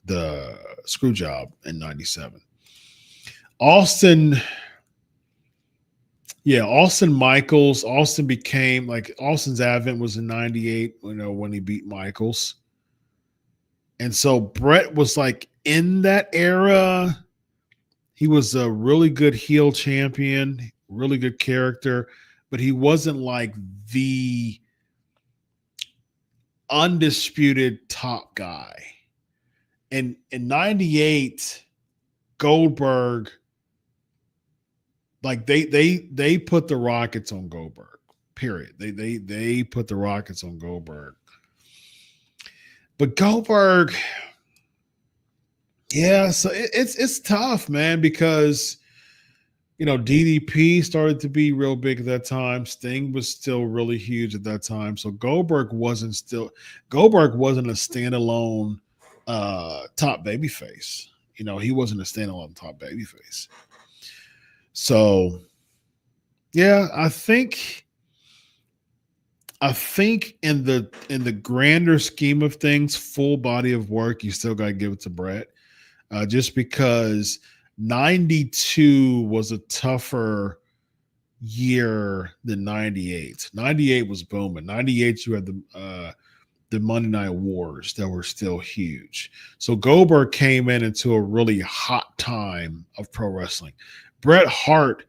the screw job in '97. Austin Michaels. Austin became like Austin's advent was in '98, when he beat Michaels. And so Bret was like in that era. He was a really good heel champion, really good character, but he wasn't like the undisputed top guy. And in '98, Goldberg, like they put the Rockets on Goldberg. Period. They put the Rockets on Goldberg. But Goldberg, yeah, so it's tough, man, because DDP started to be real big at that time. Sting was still really huge at that time. So Goldberg wasn't a standalone top babyface. He wasn't a standalone top babyface. So yeah, I think in the grander scheme of things, full body of work, you still got to give it to Bret. Just because 92 was a tougher year than 98. 98 was booming. 98, you had the Monday Night Wars that were still huge. So Goldberg came into a really hot time of pro wrestling. Bret Hart,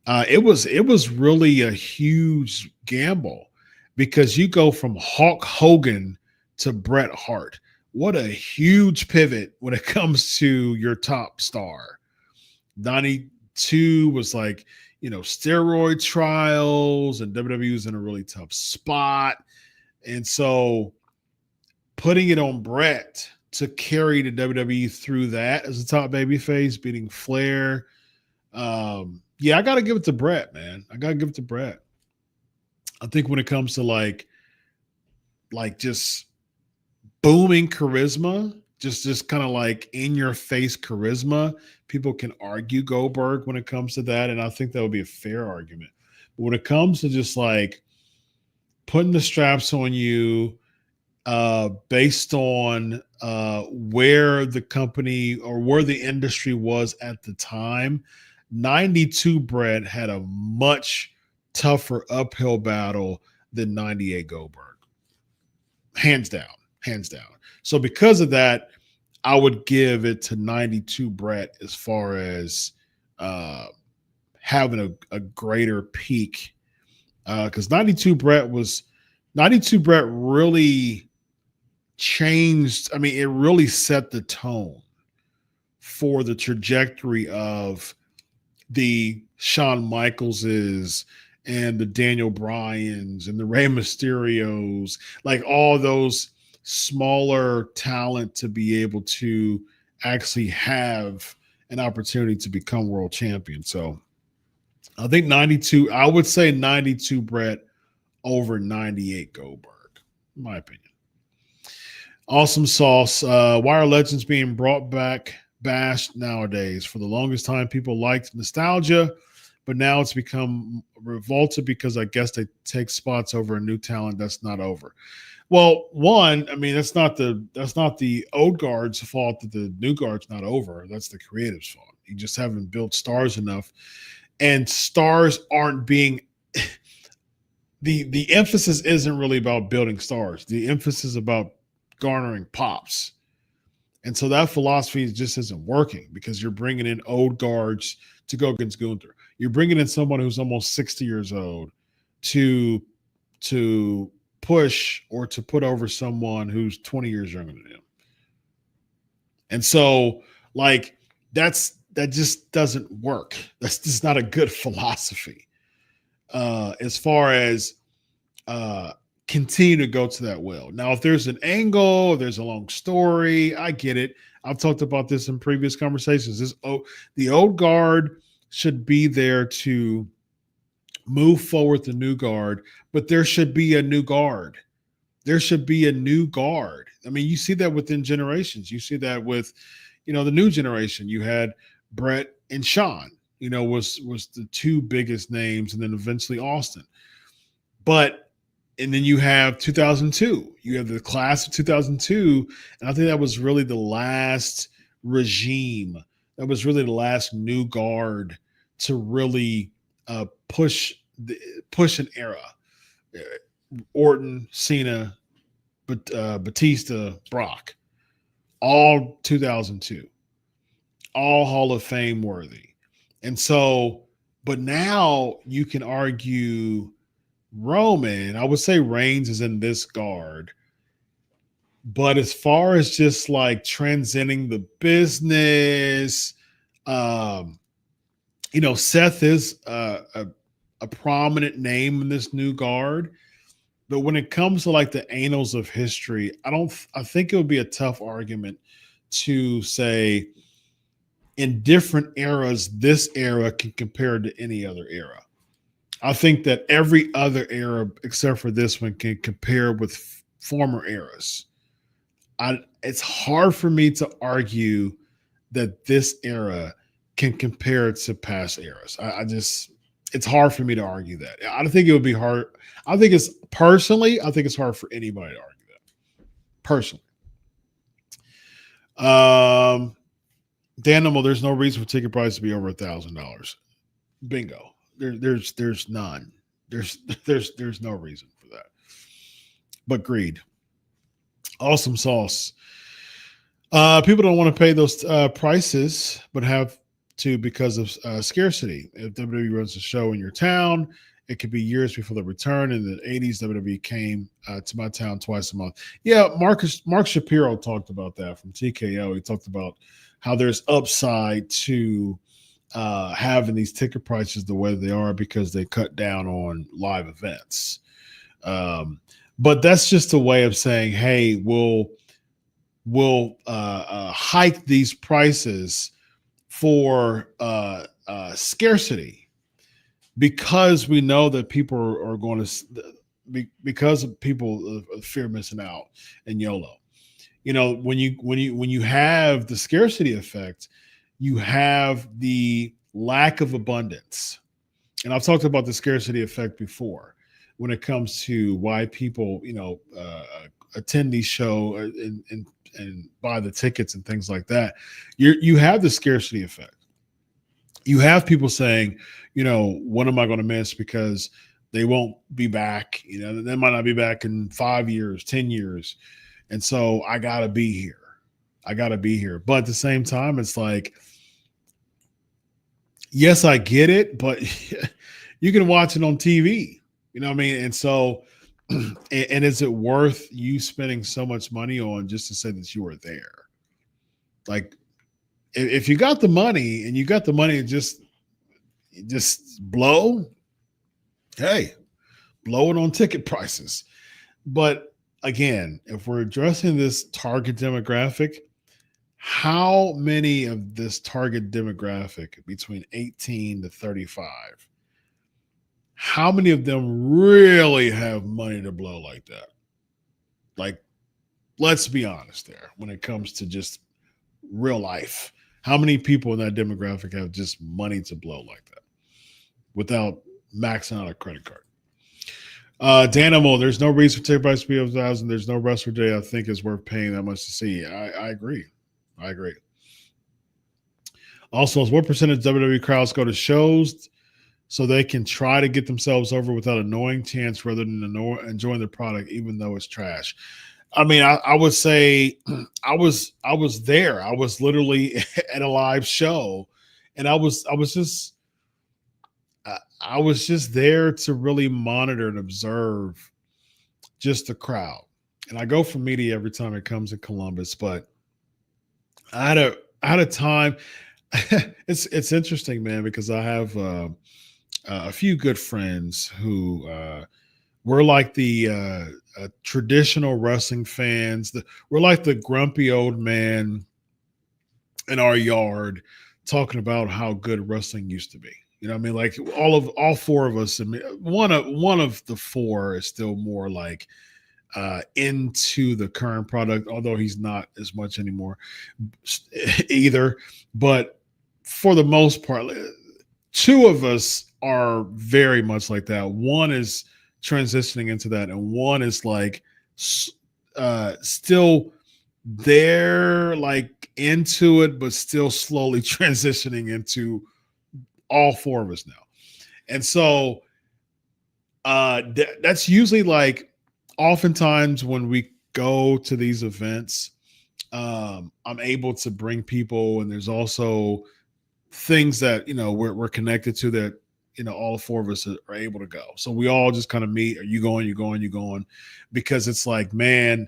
it was really a huge gamble because you go from Hulk Hogan to Bret Hart. What a huge pivot when it comes to your top star. 92 was like, steroid trials, and WWE was in a really tough spot. And so putting it on Bret to carry the WWE through that as a top babyface, beating Flair. I got to give it to Bret, man. I got to give it to Bret. I think when it comes to like just booming charisma, just kind of like in your face charisma, people can argue Goldberg when it comes to that, and I think that would be a fair argument. But when it comes to just like putting the straps on you based on where the company or where the industry was at the time, 92 Bret had a much tougher uphill battle than 98 Goldberg. Hands down. So because of that, I would give it to 92 Bret as far as having a greater peak. Because 92 Bret really changed. I mean, it really set the tone for the trajectory of the Shawn Michaelses and the Daniel Bryans and the Rey Mysterios, like all those smaller talent to be able to actually have an opportunity to become world champion. So I think 92, I would say 92 Bret over 98 Goldberg, in my opinion. Awesome sauce. Why are legends being brought back bashed nowadays? For the longest time, people liked nostalgia, but now it's become revolted because I guess they take spots over a new talent that's not over. Well, one, I mean, that's not the old guard's fault that the new guard's not over. That's the creative's fault. You just haven't built stars enough, and stars aren't being. The emphasis isn't really about building stars. The emphasis is about garnering pops. And so that philosophy just isn't working because you're bringing in old guards to go against Gunther. You're bringing in someone who's almost 60 years old to to push or to put over someone who's 20 years younger than him. And so, like, that just doesn't work. That's just not a good philosophy. As far as uh, continue to go to that well. Now, if there's an angle, if there's a long story, I get it. I've talked about this in previous conversations. The old guard should be there to move forward the new guard, but there should be a new guard. There should be a new guard. I mean, you see that within generations. You see that with, the new generation. You had Brett and Sean, was the two biggest names, and then eventually Austin. And then you have 2002. You have the class of 2002, and I think that was really the last regime. That was really the last new guard to really push an era. Orton, Cena, Batista, Brock, all 2002, all Hall of Fame worthy. And so, but now you can argue Roman. I would say Reigns is in this guard. But as far as just like transcending the business, Seth is a prominent name in this new guard. But when it comes to like the annals of history, I think it would be a tough argument to say in different eras, this era can compare to any other era. I think that every other era, except for this one, can compare with former eras. It's hard for me to argue that this era can compare to past eras. It's hard for me to argue that. I don't think it would be hard. I think it's hard for anybody to argue that. Personally. Danimal, there's no reason for ticket price to be over $1,000. Bingo. There's none. There's no reason for that. But greed. Awesome sauce. People don't want to pay those prices, but have to because of scarcity. If WWE runs a show in your town, it could be years before they return. In the 80s, WWE came to my town twice a month. Yeah, Mark Shapiro talked about that from TKO. He talked about how there's upside to having these ticket prices the way they are because they cut down on live events. But that's just a way of saying, hey, we'll hike these prices for scarcity because we know that people are going to, because of people fear missing out and YOLO. When you have the scarcity effect, you have the lack of abundance. And I've talked about the scarcity effect before when it comes to why people, attend these shows and buy the tickets and things like that. You have the scarcity effect. You have people saying, what am I going to miss because they won't be back? They might not be back in 5 years, 10 years. And so I got to be here. But at the same time, it's like, yes, I get it, but you can watch it on TV. You know what I mean? And so, and is it worth you spending so much money on just to say that you were there? Like, if you got the money and you got the money to just blow, hey, blow it on ticket prices. But again, if we're addressing this target demographic, how many of this target demographic between 18 to 35, how many of them really have money to blow like that? Like, let's be honest there when it comes to just real life. How many people in that demographic have just money to blow like that without maxing out a credit card? Danimal, there's no reason for ticket price to be over 1,000. There's no wrestler day I think is worth paying that much to see. I agree. Also, what percentage of WWE crowds go to shows so they can try to get themselves over without annoying chance rather than enjoying the product, even though it's trash? I mean, I would say I was there. I was literally at a live show, and I was just there to really monitor and observe just the crowd. And I go for media every time it comes to Columbus, but I had a time. It's interesting, man, because I have a few good friends who we're like the traditional wrestling fans. We're like the grumpy old man in our yard talking about how good wrestling used to be. You know what I mean? Like all four of us. I mean, one of the four is still more like into the current product, although he's not as much anymore either. But for the most part, two of us are very much like that. One is transitioning into that, and one is like still there, like into it, but still slowly transitioning into all four of us now. And so that's usually like oftentimes when we go to these events, I'm able to bring people, and there's also things that we're connected to that all four of us are able to go. So we all just kind of meet. Are you going? You going? You going? Because it's like, man,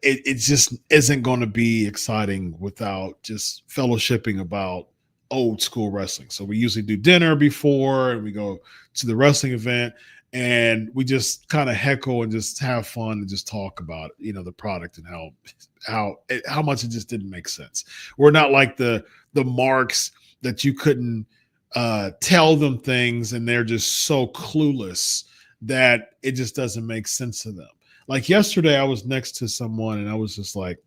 it just isn't going to be exciting without just fellowshipping about old school wrestling. So we usually do dinner before, and we go to the wrestling event, and we just kind of heckle and just have fun and just talk about the product and how much it just didn't make sense. We're not like the marks that you couldn't tell them things, and they're just so clueless that it just doesn't make sense to them. Like yesterday, I was next to someone, and I was just like,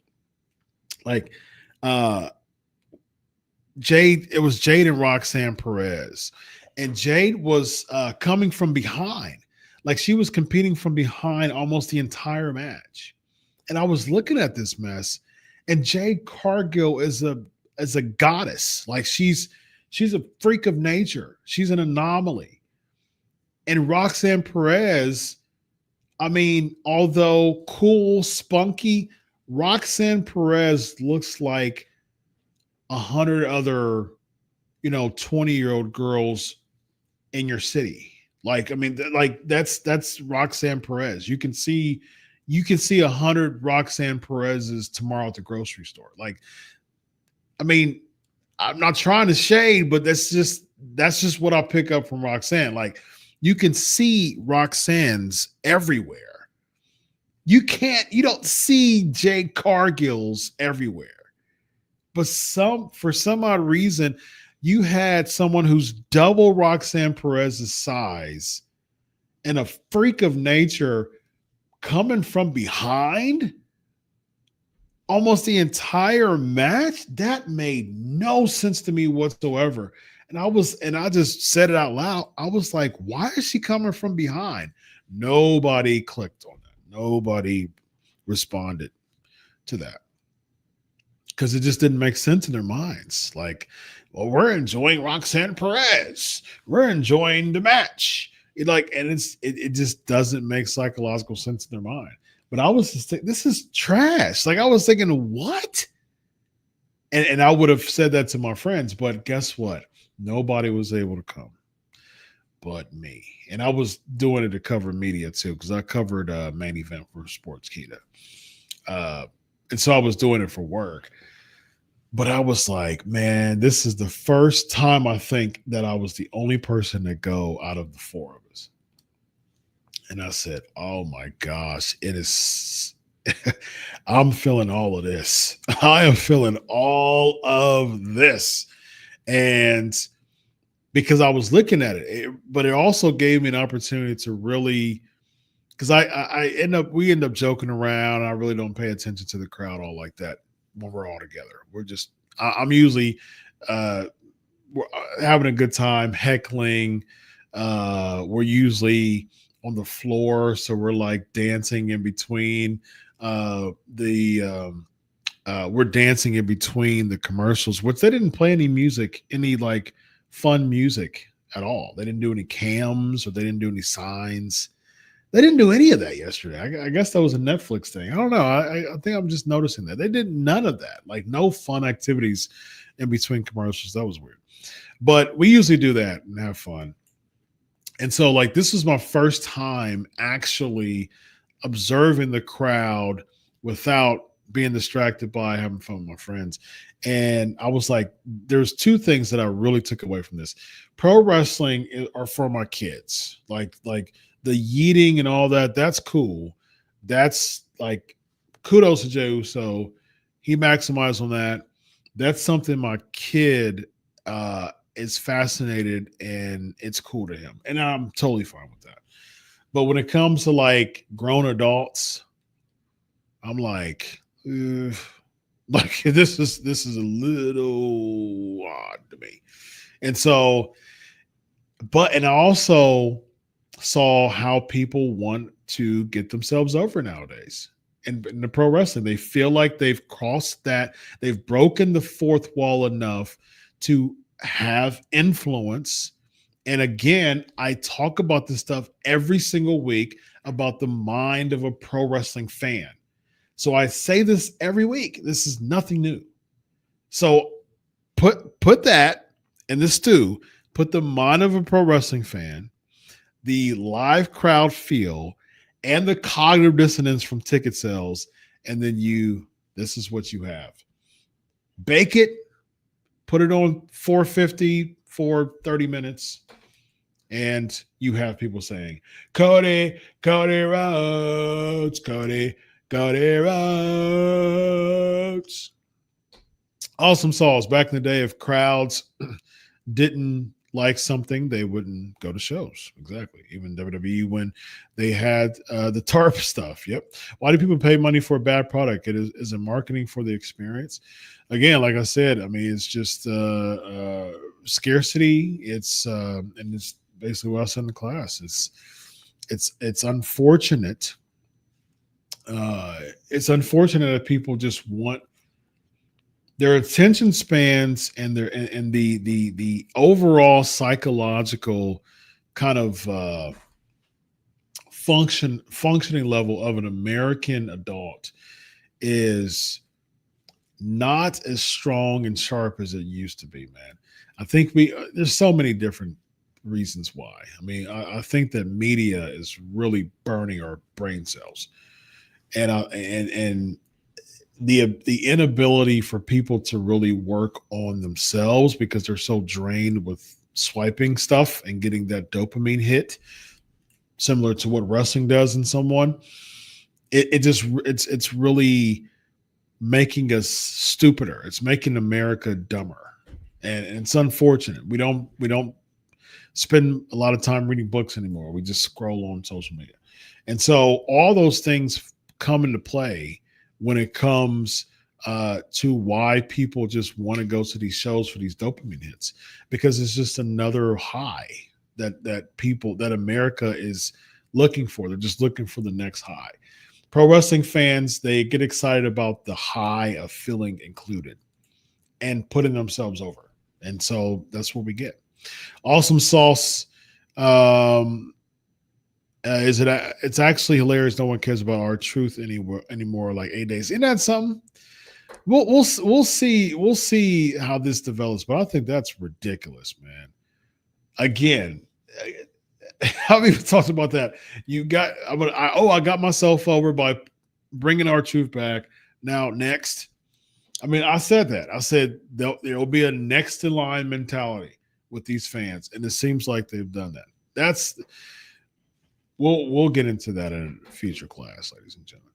Jade. It was Jade and Roxanne Perez, and Jade was coming from behind, like she was competing from behind almost the entire match. And I was looking at this mess, and Jade Cargill is a goddess. Like she's a freak of nature. She's an anomaly. And Roxanne Perez, I mean, although cool, spunky, Roxanne Perez looks like 100 other, 20-year-old girls in your city. Like, I mean, like that's Roxanne Perez. You can see 100 Roxanne Perez's tomorrow at the grocery store. Like, I mean, I'm not trying to shade, but that's just what I pick up from Roxanne. Like, you can see Roxanne's everywhere. You don't see Jade Cargill's everywhere. But for some odd reason, you had someone who's double Roxanne Perez's size and a freak of nature coming from behind almost the entire match. That made no sense to me whatsoever. And I just said it out loud. I was like, why is she coming from behind? Nobody clicked on that. Nobody responded to that, because it just didn't make sense in their minds. Like, well, we're enjoying Roxanne Perez. We're enjoying the match. It just doesn't make psychological sense in their mind. But I was just thinking, this is trash. Like, I was thinking, what? And I would have said that to my friends, but guess what? Nobody was able to come but me. And I was doing it to cover media too, because I covered main event for Sportskeeda. And so I was doing it for work. But I was like, man, this is the first time I think that I was the only person to go out of the four of us. And I said, oh my gosh, it is. I'm feeling all of this. I am feeling all of this. And because I was looking at but it also gave me an opportunity to really, because we end up joking around. I really don't pay attention to the crowd all like that when we're all together. I'm usually we're having a good time, heckling. We're usually on the floor, so we're like dancing in between the we're dancing in between the commercials, which they didn't play any music, any like fun music at all. They didn't do any cams or they didn't do any signs. They didn't do any of that yesterday. I guess that was a Netflix thing. I don't know. I think I'm just noticing that they did none of that. Like no fun activities in between commercials. That was weird. But we usually do that and have fun. And so like this was my first time actually observing the crowd without being distracted by having fun with my friends. And I was like, there's two things that I really took away from this. Pro wrestling are for my kids. Like the yeeting and all that, that's cool. That's like kudos to Jey Uso. He maximized on that. That's something my kid is fascinated and it's cool to him. And I'm totally fine with that. But when it comes to like grown adults, I'm like, like this is a little odd to me. And so, and I also saw how people want to get themselves over nowadays. And in the pro wrestling, they feel like they've crossed that, they've broken the fourth wall enough to have influence. And again, I talk about this stuff every single week about the mind of a pro wrestling fan. So I say this every week. This is nothing new. So put that in the stew, put the mind of a pro wrestling fan, the live crowd feel, and the cognitive dissonance from ticket sales, and then this is what you have. Bake it, put it on 450 for 30 minutes, and you have people saying, Cody Rhodes, Cody Rhodes. Awesome sauce. Back in the day, if crowds didn't like something, they wouldn't go to shows. Exactly. Even WWE, when they had the tarp stuff. Yep. Why do people pay money for a bad product? Is it marketing for the experience? Again, like I said, I mean, it's just scarcity. And it's basically what I said in the class. It's unfortunate. It's unfortunate that people just want their attention spans and the overall psychological kind of functioning level of an American adult is not as strong and sharp as it used to be, man. I think there's so many different reasons why. I mean, I think that media is really burning our brain cells, and the inability for people to really work on themselves because they're so drained with swiping stuff and getting that dopamine hit, similar to what wrestling does in someone. It's really making us stupider. It's making America dumber, and it's unfortunate. We don't spend a lot of time reading books anymore. We just scroll on social media, and so all those things come into play when it comes to why people just want to go to these shows for these dopamine hits, because it's just another high that America is looking for. They're just looking for the next high. Pro wrestling fans, they get excited about the high of feeling included and putting themselves over. And so that's what we get. Awesome sauce. It's actually hilarious. No one cares about our truth anymore. Like 8 days. Isn't that something? We'll see how this develops, but I think that's ridiculous, man. Again, how many talked about that? I got myself over by bringing our truth back. Now next, I mean, I said that. I said there'll be a next in line mentality with these fans, and it seems like they've done that. We'll get into that in a future class, ladies and gentlemen.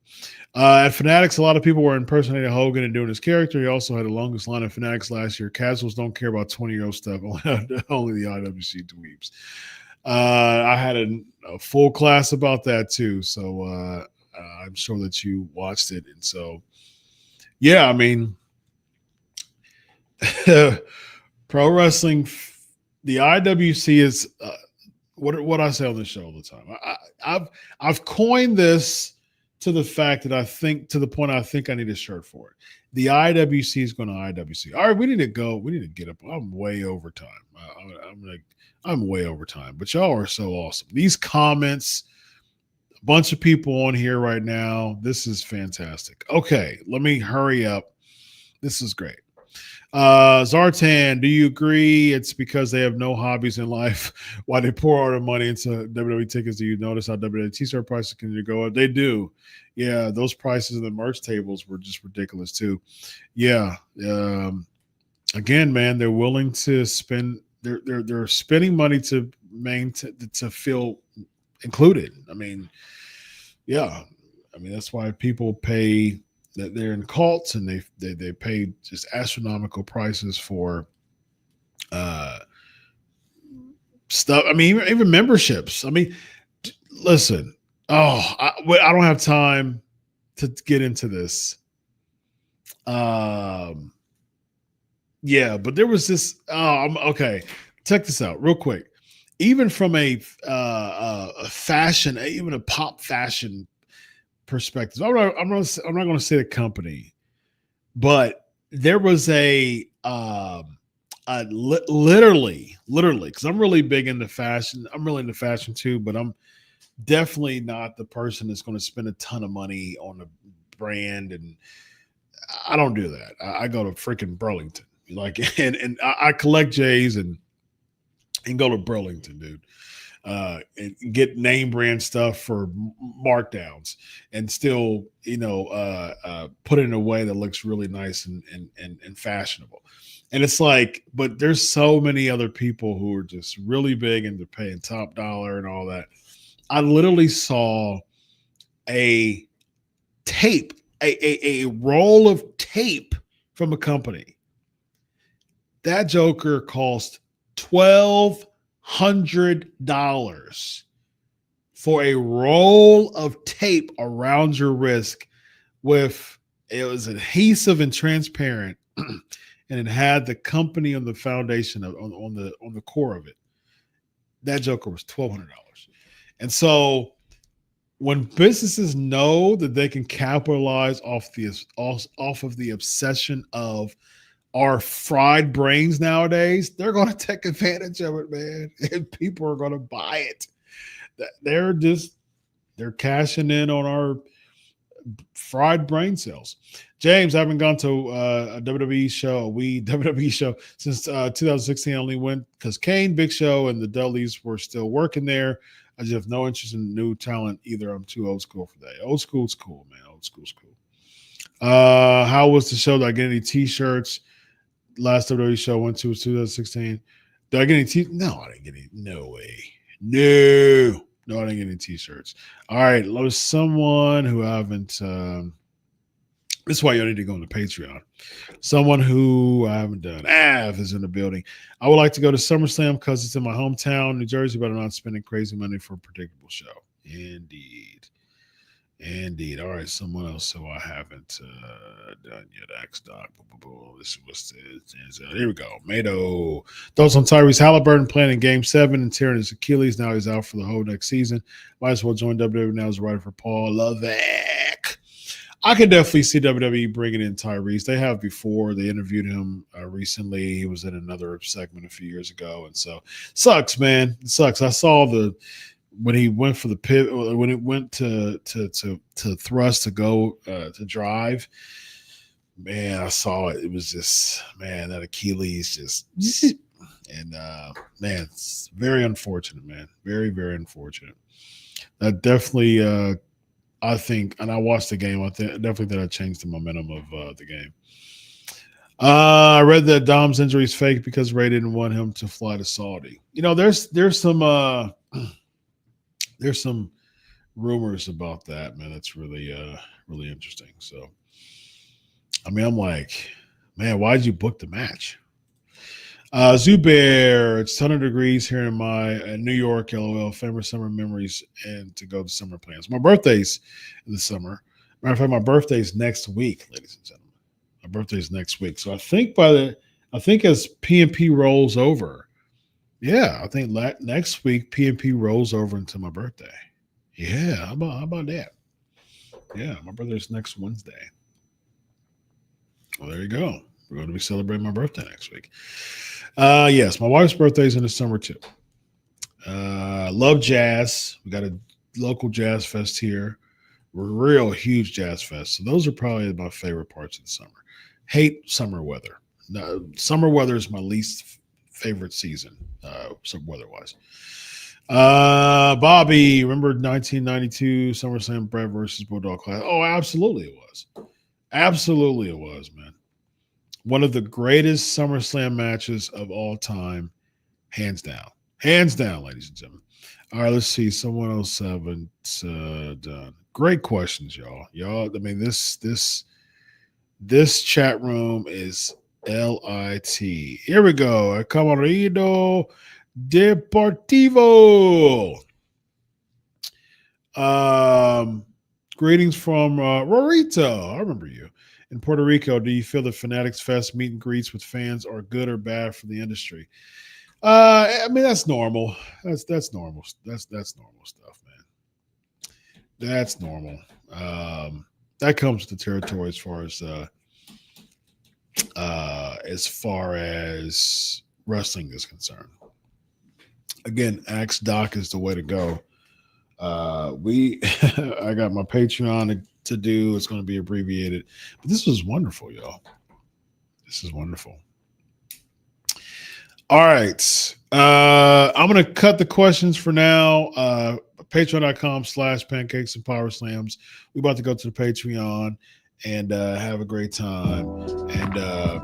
At Fanatics, a lot of people were impersonating Hogan and doing his character. He also had the longest line of Fanatics last year. Casuals don't care about 20-year-old stuff. Only the IWC dweebs. I had a full class about that too. So I'm sure that you watched it. And so, yeah, I mean, pro wrestling, the IWC is what I say on the show all the time. I've coined this to the fact that to the point I think I need a shirt for it. The IWC is going to IWC. All right, we need to go. We need to get up. I'm way over time. I'm way over time, but y'all are so awesome. These comments, a bunch of people on here right now. This is fantastic. Okay, let me hurry up. This is great. Zartan, do you agree it's because they have no hobbies in life why they pour all their money into WWE tickets? Do you notice how WWE t-shirt prices continue to go up? They do. Yeah, those prices in the merch tables were just ridiculous too. Yeah. Again, man, they're willing to spend. They're spending money to to feel included. I mean, yeah. I mean that's why people pay. That they're in cults and they pay just astronomical prices for stuff. I mean, even memberships. I mean, listen. I don't have time to get into this. Yeah, but there was this. Okay. Check this out real quick. Even from a fashion, even a pop fashion perspective. I'm not going to say the company, but there was literally, because I'm really big into fashion. I'm really into fashion too, but I'm definitely not the person that's going to spend a ton of money on a brand, and I don't do that. I go to freaking Burlington, and I collect J's and go to Burlington, dude. And get name brand stuff for markdowns and still, put it in a way that looks really nice and fashionable. And it's like, but there's so many other people who are just really big into paying top dollar and all that. I literally saw a tape, a roll of tape from a company. That joker cost $1,200 for a roll of tape around your wrist it was adhesive and transparent and it had the company on the foundation on the core of it. That joker was $1,200. And so when businesses know that they can capitalize off of the obsession of our fried brains nowadays, they're going to take advantage of it, man. And people are going to buy it. They're cashing in on our fried brain cells. James, I haven't gone to a WWE show since 2016. I only went because Kane, Big Show, and the Dudleys were still working there. I just have no interest in new talent either. I'm too old school for that. Old school's cool, man. Old school's cool. How was the show? Did I get any t-shirts? Last WWE show I went to was 2016. Did I get any t-shirts? No, I didn't get any. No way. No, I didn't get any t-shirts. All right. There was someone who I haven't this is why you need to go on the Patreon. Someone who I haven't done. Av is in the building. I would like to go to SummerSlam because it's in my hometown, New Jersey, but I'm not spending crazy money for a predictable show. Indeed. All right, someone else who I haven't done yet. X-Doc. This was here we go. Mado. Thoughts on Tyrese Halliburton playing in Game 7 and tearing his Achilles. Now he's out for the whole next season. Might as well join WWE now as a writer for Paul Levesque. I can definitely see WWE bringing in Tyrese. They have before. They interviewed him recently. He was in another segment a few years ago. And so, sucks, man. It sucks. I saw when he went for the pivot, when it went to thrust to go to drive, man, I saw it. It was just, man, that Achilles just, and man, it's very unfortunate, man. Very, very unfortunate. That definitely, I think, and I watched the game. Definitely that changed the momentum of the game. I read that Dom's injury is fake because Ray didn't want him to fly to Saudi. There's some rumors about that, man. That's really really interesting. So, I mean, I'm like, man, why'd you book the match? Zubair, it's 100 degrees here in my New York, LOL, famous summer memories and to go to summer plans. My birthday's in the summer. Matter of fact, my birthday's next week, ladies and gentlemen. My birthday's next week. So I think as PNP rolls over, yeah, I think next week PNP rolls over into my birthday. Yeah, how about that? Yeah, my birthday's next Wednesday. Well, there you go. We're going to be celebrating my birthday next week. Yes, my wife's birthday is in the summer too. Love jazz. We got a local jazz fest here. We're real huge jazz fest. So those are probably my favorite parts of the summer. Hate summer weather. No, summer weather is my least favorite season, some weather-wise. Bobby, remember 1992 SummerSlam Brett versus Bulldog Class? Oh, absolutely it was. Absolutely it was, man. One of the greatest SummerSlam matches of all time, hands down. Hands down, ladies and gentlemen. All right, let's see. Someone else haven't done. Great questions, y'all. Y'all, I mean, this chat room is lit. Here we go. Camarero Deportivo. Greetings from Rorito. I remember you. In Puerto Rico, do you feel the Fanatics Fest meet and greets with fans are good or bad for the industry? I mean, that's normal. That's normal. That's normal stuff, man. That's normal. That comes with the territory as far as wrestling is concerned. Again, Axe Doc is the way to go. I got my Patreon to do. It's going to be abbreviated, but this was wonderful, y'all. This is wonderful. All right. I'm going to cut the questions for now. Patreon.com/pancakes and power slams. We're about to go to the Patreon and have a great time. And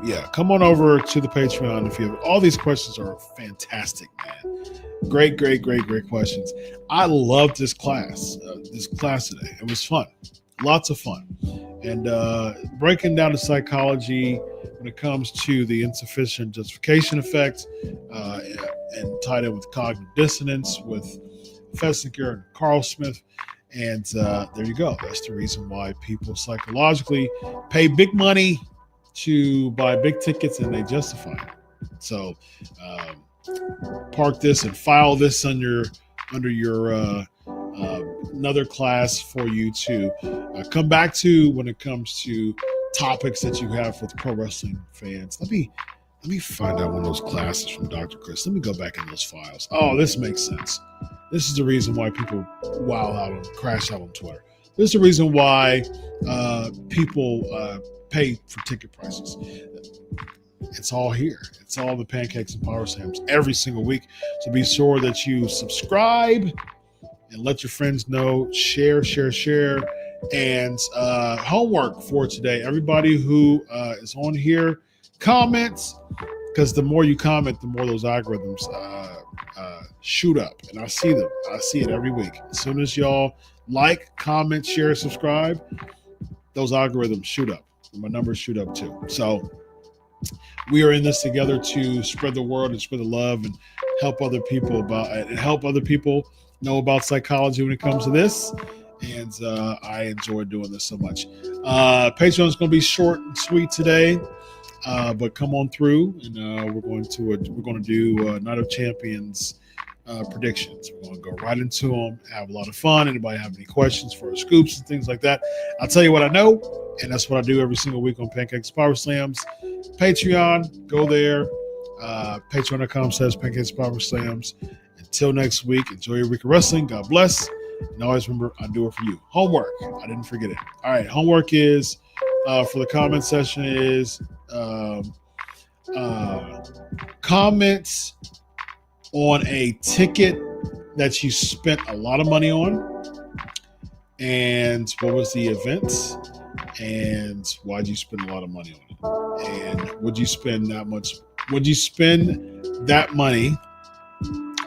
yeah, come on over to the Patreon if you have. All these questions are fantastic, man. Great questions. I loved this class today. It was fun. Lots of fun. And breaking down the psychology when it comes to the insufficient justification effect and tied in with cognitive dissonance with Fessinger and Carl Smith. And there you go. That's the reason why people psychologically pay big money to buy big tickets and they justify it. So park this and file this under your another class for you to come back to when it comes to topics that you have with pro wrestling fans. Let me find out one of those classes from Dr. Chris. Let me go back in those files. Oh, this makes sense. This is the reason why people wow out and crash out on Twitter. This is the reason why people pay for ticket prices. It's all here. It's all the Pancakes and Power Slams every single week. So be sure that you subscribe and let your friends know. Share. And homework for today. Everybody who is on here, comments, because the more you comment, the more those algorithms shoot up. And I see them. I see it every week. As soon as y'all like, comment, share, subscribe, those algorithms shoot up. And my numbers shoot up too. So we are in this together to spread the word and spread the love and help other people know about psychology when it comes to this. And I enjoy doing this so much. Patreon is going to be short and sweet today, but come on through, and we're going to do Night of Champions predictions. We're going to go right into them, have a lot of fun. Anybody have any questions for our scoops and things like that? I'll tell you what I know, and that's what I do every single week on Pancakes Power Slams. Patreon, go there. Patreon.com/Pancakes Power Slams. Until next week, enjoy your week of wrestling. God bless. And always remember, I do it for you. Homework. I didn't forget it. All right. Homework is for the comment session is comments on a ticket that you spent a lot of money on, and what was the event, and why'd you spend a lot of money on it, and would you spend that much? Would you spend that money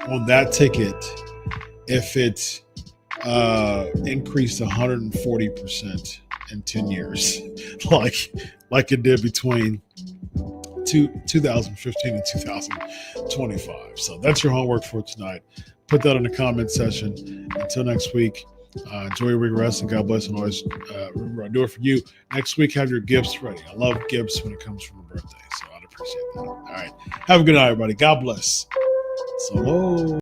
on that ticket if it increased 140% in 10 years, like it did between 2015 and 2025. So that's your homework for tonight. Put that in the comment section. Until next week, enjoy your week of wrestling. God bless, and always remember, I do it for you. Next week, have your gifts ready. I love gifts when it comes from a birthday, so I'd appreciate that. All right. Have a good night, everybody. God bless. So long.